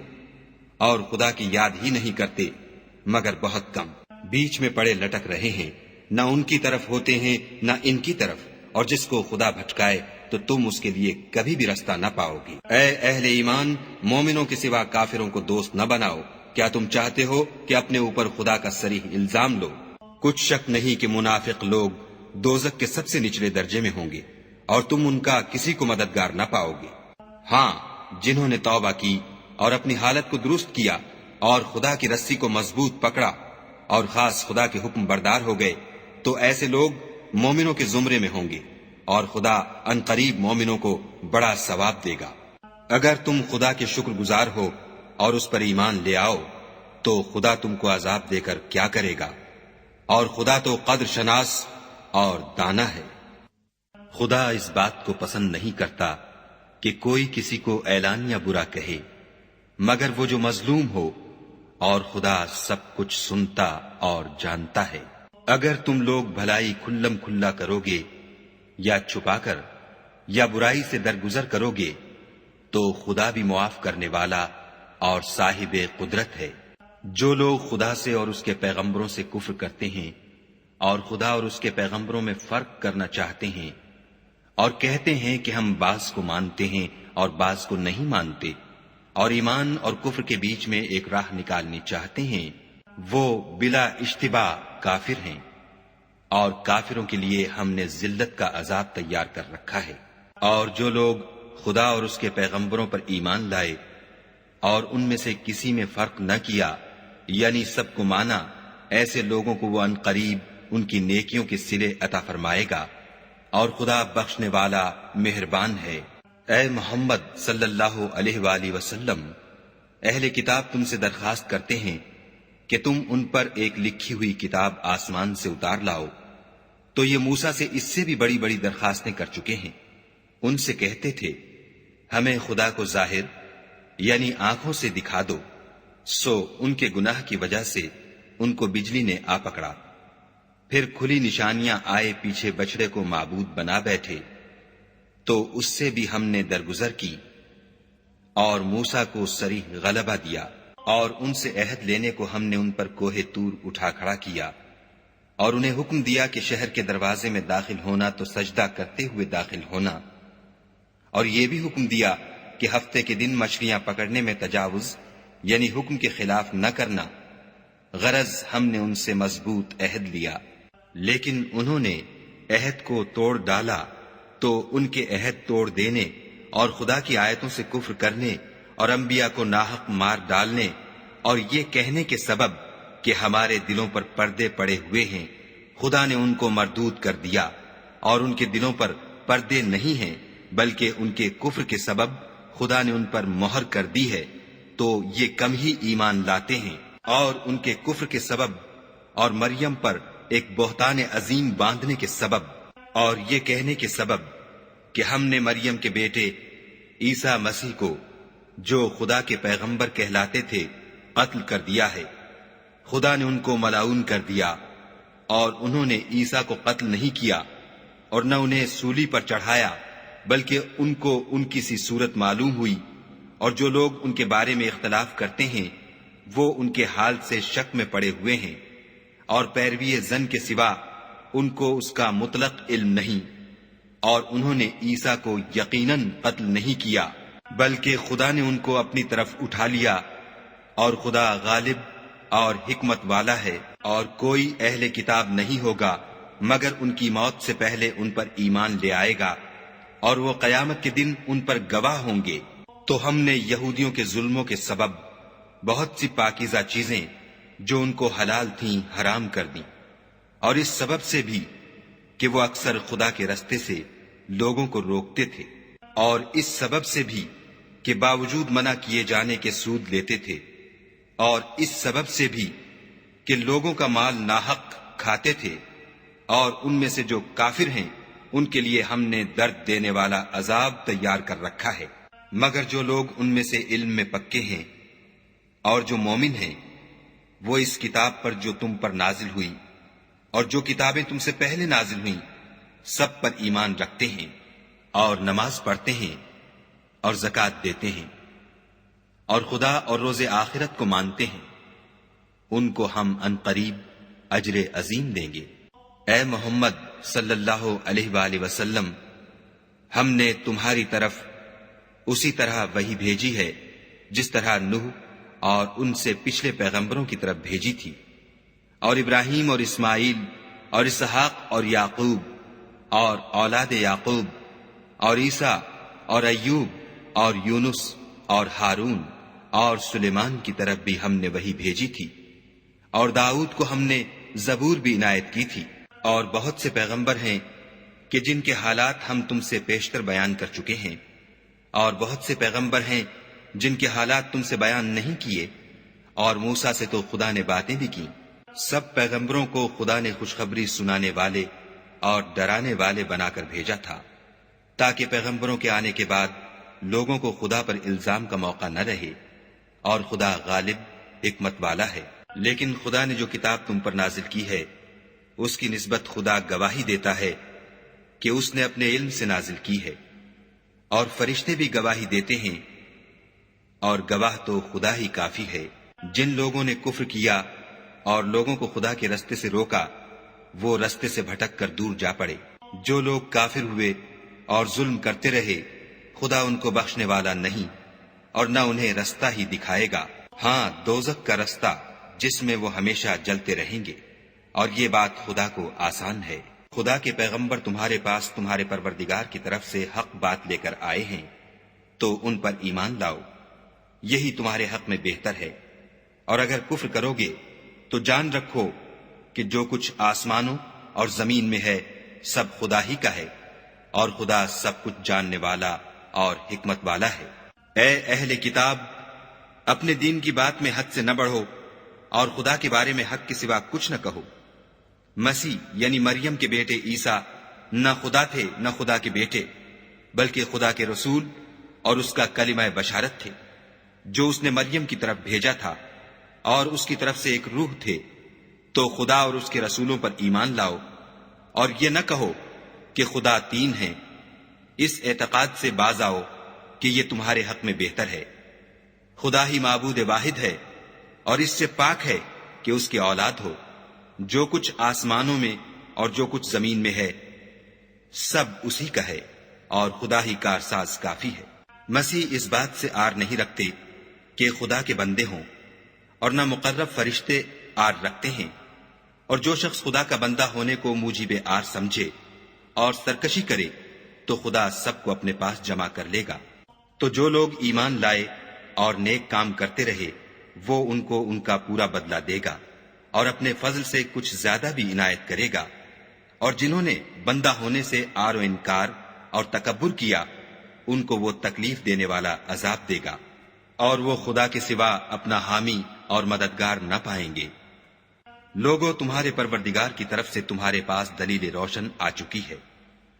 Speaker 2: اور خدا کی یاد ہی نہیں کرتے مگر بہت کم، بیچ میں پڑے لٹک رہے ہیں، نہ ان کی طرف ہوتے ہیں نہ ان کی طرف، اور جس کو خدا بھٹکائے تو تم اس کے لیے کبھی بھی رستہ نہ پاؤ گی۔ اے اہل ایمان، مومنوں کے سوا کافروں کو دوست نہ بناؤ۔ کیا تم چاہتے ہو کہ اپنے اوپر خدا کا صریح الزام لو؟ کچھ شک نہیں کہ منافق لوگ دوزخ کے سب سے نچلے درجے میں ہوں گے، اور تم ان کا کسی کو مددگار نہ پاؤ گے۔ ہاں، جنہوں نے توبہ کی اور اپنی حالت کو درست کیا اور خدا کی رسی کو مضبوط پکڑا اور خاص خدا کے حکم بردار ہو گئے، تو ایسے لوگ مومنوں کے زمرے میں ہوں گے اور خدا عنقریب مومنوں کو بڑا ثواب دے گا۔ اگر تم خدا کے شکر گزار ہو اور اس پر ایمان لے آؤ تو خدا تم کو عذاب دے کر کیا کرے گا، اور خدا تو قدر شناس اور دانا ہے۔ خدا اس بات کو پسند نہیں کرتا کہ کوئی کسی کو اعلانیہ برا کہے مگر وہ جو مظلوم ہو، اور خدا سب کچھ سنتا اور جانتا ہے۔ اگر تم لوگ بھلائی کھلم کھلا کرو گے یا چھپا کر یا برائی سے درگزر کرو گے تو خدا بھی معاف کرنے والا اور صاحب قدرت ہے۔ جو لوگ خدا سے اور اس کے پیغمبروں سے کفر کرتے ہیں اور خدا اور اس کے پیغمبروں میں فرق کرنا چاہتے ہیں اور کہتے ہیں کہ ہم بعض کو مانتے ہیں اور بعض کو نہیں مانتے، اور ایمان اور کفر کے بیچ میں ایک راہ نکالنی چاہتے ہیں، وہ بلا اشتباہ کافر ہیں، اور کافروں کے لیے ہم نے ذلت کا عذاب تیار کر رکھا ہے۔ اور جو لوگ خدا اور اس کے پیغمبروں پر ایمان لائے اور ان میں سے کسی میں فرق نہ کیا، یعنی سب کو مانا، ایسے لوگوں کو وہ عنقریب ان کی نیکیوں کے صلے عطا فرمائے گا، اور خدا بخشنے والا مہربان ہے۔ اے محمد صلی اللہ علیہ وآلہ وسلم، اہل کتاب تم سے درخواست کرتے ہیں کہ تم ان پر ایک لکھی ہوئی کتاب آسمان سے اتار لاؤ، تو یہ موسیٰ سے اس سے بھی بڑی بڑی درخواستیں کر چکے ہیں۔ ان سے کہتے تھے ہمیں خدا کو ظاہر یعنی آنکھوں سے دکھا دو، سو ان کے گناہ کی وجہ سے ان کو بجلی نے آ پکڑا، پھر کھلی نشانیاں آئے پیچھے بچڑے کو معبود بنا بیٹھے، تو اس سے بھی ہم نے درگزر کی اور موسیٰ کو صریح غلبہ دیا، اور ان سے عہد لینے کو ہم نے ان پر کوہ طور اٹھا کھڑا کیا، اور انہیں حکم دیا کہ شہر کے دروازے میں داخل ہونا تو سجدہ کرتے ہوئے داخل ہونا، اور یہ بھی حکم دیا کہ ہفتے کے دن مچھلیاں پکڑنے میں تجاوز یعنی حکم کے خلاف نہ کرنا، غرض ہم نے ان سے مضبوط عہد لیا، لیکن انہوں نے عہد کو توڑ ڈالا، تو ان کے عہد توڑ دینے اور خدا کی آیتوں سے کفر کرنے اور انبیاء کو ناحق مار ڈالنے اور یہ کہنے کے سبب کہ ہمارے دلوں پر پردے پڑے ہوئے ہیں، خدا نے ان کو مردود کر دیا، اور ان کے دلوں پر پردے نہیں ہیں بلکہ ان کے کفر کے سبب خدا نے ان پر مہر کر دی ہے، تو یہ کم ہی ایمان لاتے ہیں۔ اور ان کے کفر کے سبب اور مریم پر ایک بہتان عظیم باندھنے کے سبب اور یہ کہنے کے سبب کہ ہم نے مریم کے بیٹے عیسیٰ مسیح کو جو خدا کے پیغمبر کہلاتے تھے قتل کر دیا ہے، خدا نے ان کو ملعون کر دیا، اور انہوں نے عیسیٰ کو قتل نہیں کیا اور نہ انہیں سولی پر چڑھایا، بلکہ ان کو ان کی سی صورت معلوم ہوئی، اور جو لوگ ان کے بارے میں اختلاف کرتے ہیں وہ ان کے حال سے شک میں پڑے ہوئے ہیں، اور پیروی زن کے سوا ان کو اس کا مطلق علم نہیں، اور انہوں نے عیسیٰ کو یقیناً قتل نہیں کیا بلکہ خدا نے ان کو اپنی طرف اٹھا لیا، اور خدا غالب اور حکمت والا ہے، اور کوئی اہل کتاب نہیں ہوگا مگر ان کی موت سے پہلے ان پر ایمان لے آئے گا، اور وہ قیامت کے دن ان پر گواہ ہوں گے۔ تو ہم نے یہودیوں کے ظلموں کے سبب بہت سی پاکیزہ چیزیں جو ان کو حلال تھیں حرام کر دیں، اور اس سبب سے بھی کہ وہ اکثر خدا کے رستے سے لوگوں کو روکتے تھے، اور اس سبب سے بھی کہ باوجود منع کیے جانے کے سود لیتے تھے، اور اس سبب سے بھی کہ لوگوں کا مال ناحق کھاتے تھے، اور ان میں سے جو کافر ہیں ان کے لیے ہم نے درد دینے والا عذاب تیار کر رکھا ہے۔ مگر جو لوگ ان میں سے علم میں پکے ہیں اور جو مومن ہیں، وہ اس کتاب پر جو تم پر نازل ہوئی اور جو کتابیں تم سے پہلے نازل ہوئیں سب پر ایمان رکھتے ہیں، اور نماز پڑھتے ہیں اور زکوٰۃ دیتے ہیں، اور خدا اور روز آخرت کو مانتے ہیں، ان کو ہم عنقریب اجر عظیم دیں گے۔ اے محمد صلی اللہ علیہ وآلہ وسلم، ہم نے تمہاری طرف اسی طرح وحی بھیجی ہے جس طرح نوح اور ان سے پچھلے پیغمبروں کی طرف بھیجی تھی، اور ابراہیم اور اسماعیل اور اسحاق اور یعقوب اور اولاد یعقوب
Speaker 3: اور عیسیٰ اور ایوب اور یونس اور ہارون اور سلیمان کی طرف بھی ہم نے وہی بھیجی تھی، اور داؤد کو ہم نے زبور بھی عنایت کی تھی، اور بہت سے پیغمبر ہیں کہ جن کے حالات ہم تم سے پیشتر بیان کر چکے ہیں، اور بہت سے پیغمبر ہیں جن کے حالات تم سے بیان نہیں کیے، اور موسیٰ سے تو خدا نے باتیں بھی کی۔ سب پیغمبروں کو خدا نے خوشخبری سنانے والے اور ڈرانے والے بنا کر بھیجا تھا، تاکہ پیغمبروں کے آنے کے بعد لوگوں کو خدا پر الزام کا موقع نہ رہے، اور خدا غالب حکمت والا ہے۔ لیکن خدا نے جو کتاب تم پر نازل کی ہے اس کی نسبت خدا گواہی دیتا ہے کہ اس نے اپنے علم سے نازل کی ہے، اور فرشتے بھی گواہی دیتے ہیں، اور گواہ تو خدا ہی کافی ہے۔ جن لوگوں نے کفر کیا اور لوگوں کو خدا کے رستے سے روکا، وہ رستے سے بھٹک کر دور جا پڑے۔ جو لوگ کافر ہوئے اور ظلم کرتے رہے، خدا ان کو بخشنے والا نہیں اور نہ انہیں رستہ ہی دکھائے گا، ہاں دوزخ کا رستہ جس میں وہ ہمیشہ جلتے رہیں گے، اور یہ بات خدا کو آسان ہے۔ خدا کے پیغمبر تمہارے پاس تمہارے پروردگار کی طرف سے حق بات لے کر آئے ہیں، تو ان پر ایمان لاؤ، یہی تمہارے حق میں بہتر ہے۔ اور اگر کفر کرو گے تو جان رکھو کہ جو کچھ آسمانوں اور زمین میں ہے سب خدا ہی کا ہے، اور خدا سب کچھ جاننے والا اور حکمت والا ہے۔ اے اہل کتاب، اپنے دین کی بات میں حد سے نہ بڑھو، اور خدا کے بارے میں حق کے سوا کچھ نہ کہو۔ مسیح یعنی مریم کے بیٹے عیسیٰ نہ خدا تھے نہ خدا کے بیٹے، بلکہ خدا کے رسول اور اس کا کلمہ بشارت تھے، جو اس نے مریم کی طرف بھیجا تھا، اور اس کی طرف سے ایک روح تھے۔ تو خدا اور اس کے رسولوں پر ایمان لاؤ، اور یہ نہ کہو کہ خدا تین ہیں، اس اعتقاد سے باز آؤ کہ یہ تمہارے حق میں بہتر ہے۔ خدا ہی معبود واحد ہے، اور اس سے پاک ہے کہ اس کی اولاد ہو۔ جو کچھ آسمانوں میں اور جو کچھ زمین میں ہے سب اسی کا ہے، اور خدا ہی کارساز کافی ہے۔ مسیح اس بات سے آر نہیں رکھتے کہ خدا کے بندے ہوں، اور نہ مقرب فرشتے آر رکھتے ہیں، اور جو شخص خدا کا بندہ ہونے کو موجب آر سمجھے اور سرکشی کرے تو خدا سب کو اپنے پاس جمع کر لے گا۔ تو جو لوگ ایمان لائے اور نیک کام کرتے رہے وہ ان کو ان کا پورا بدلہ دے گا، اور اپنے فضل سے کچھ زیادہ بھی عنایت کرے گا۔ اور جنہوں نے بندہ ہونے سے آر و انکار اور تکبر کیا ان کو وہ تکلیف دینے والا عذاب دے گا، اور وہ خدا کے سوا اپنا حامی اور مددگار نہ پائیں گے۔ لوگوں، تمہارے پروردگار کی طرف سے تمہارے پاس دلیل روشن آ چکی ہے،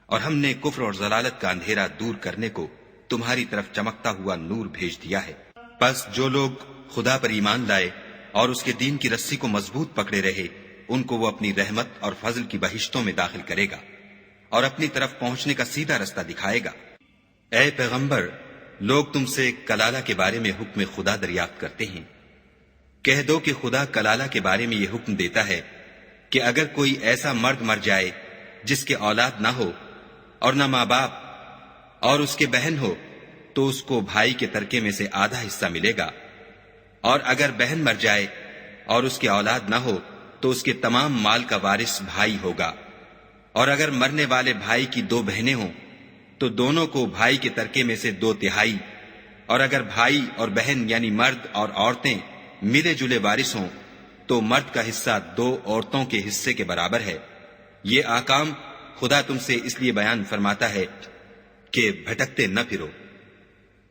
Speaker 3: اور ہم نے کفر اور ضلالت کا اندھیرا دور کرنے کو تمہاری طرف چمکتا ہوا نور بھیج دیا ہے۔ پس جو لوگ خدا پر ایمان لائے اور اس کے دین کی رسی کو مضبوط پکڑے رہے ان کو وہ اپنی رحمت اور فضل کی بہشتوں میں داخل کرے گا، اور اپنی طرف پہنچنے کا سیدھا رستہ دکھائے گا۔ اے پیغمبر، لوگ تم سے کلالہ کے بارے میں حکم خدا دریافت کرتے ہیں۔ کہہ دو کہ خدا کلالہ کے بارے میں یہ حکم دیتا ہے کہ اگر کوئی ایسا مرد مر جائے جس کے اولاد نہ ہو اور نہ ماں باپ اور اس کے بہن ہو تو اس کو بھائی کے ترکے میں سے آدھا حصہ ملے گا، اور اگر بہن مر جائے اور اس کے اولاد نہ ہو تو اس کے تمام مال کا وارث بھائی ہوگا، اور اگر مرنے والے بھائی کی دو بہنیں ہوں تو دونوں کو بھائی کے ترکے میں سے 2/3، اور اگر بھائی اور بہن یعنی مرد اور عورتیں ملے جلے وارث ہوں تو مرد کا حصہ 2 عورتوں کے حصے کے برابر ہے۔ یہ احکام خدا تم سے اس لیے بیان فرماتا ہے کہ بھٹکتے نہ پھرو،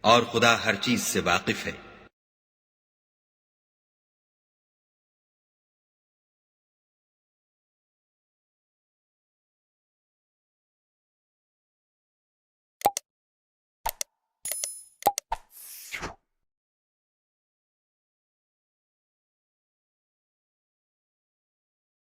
Speaker 3: اور خدا ہر چیز سے واقف ہے۔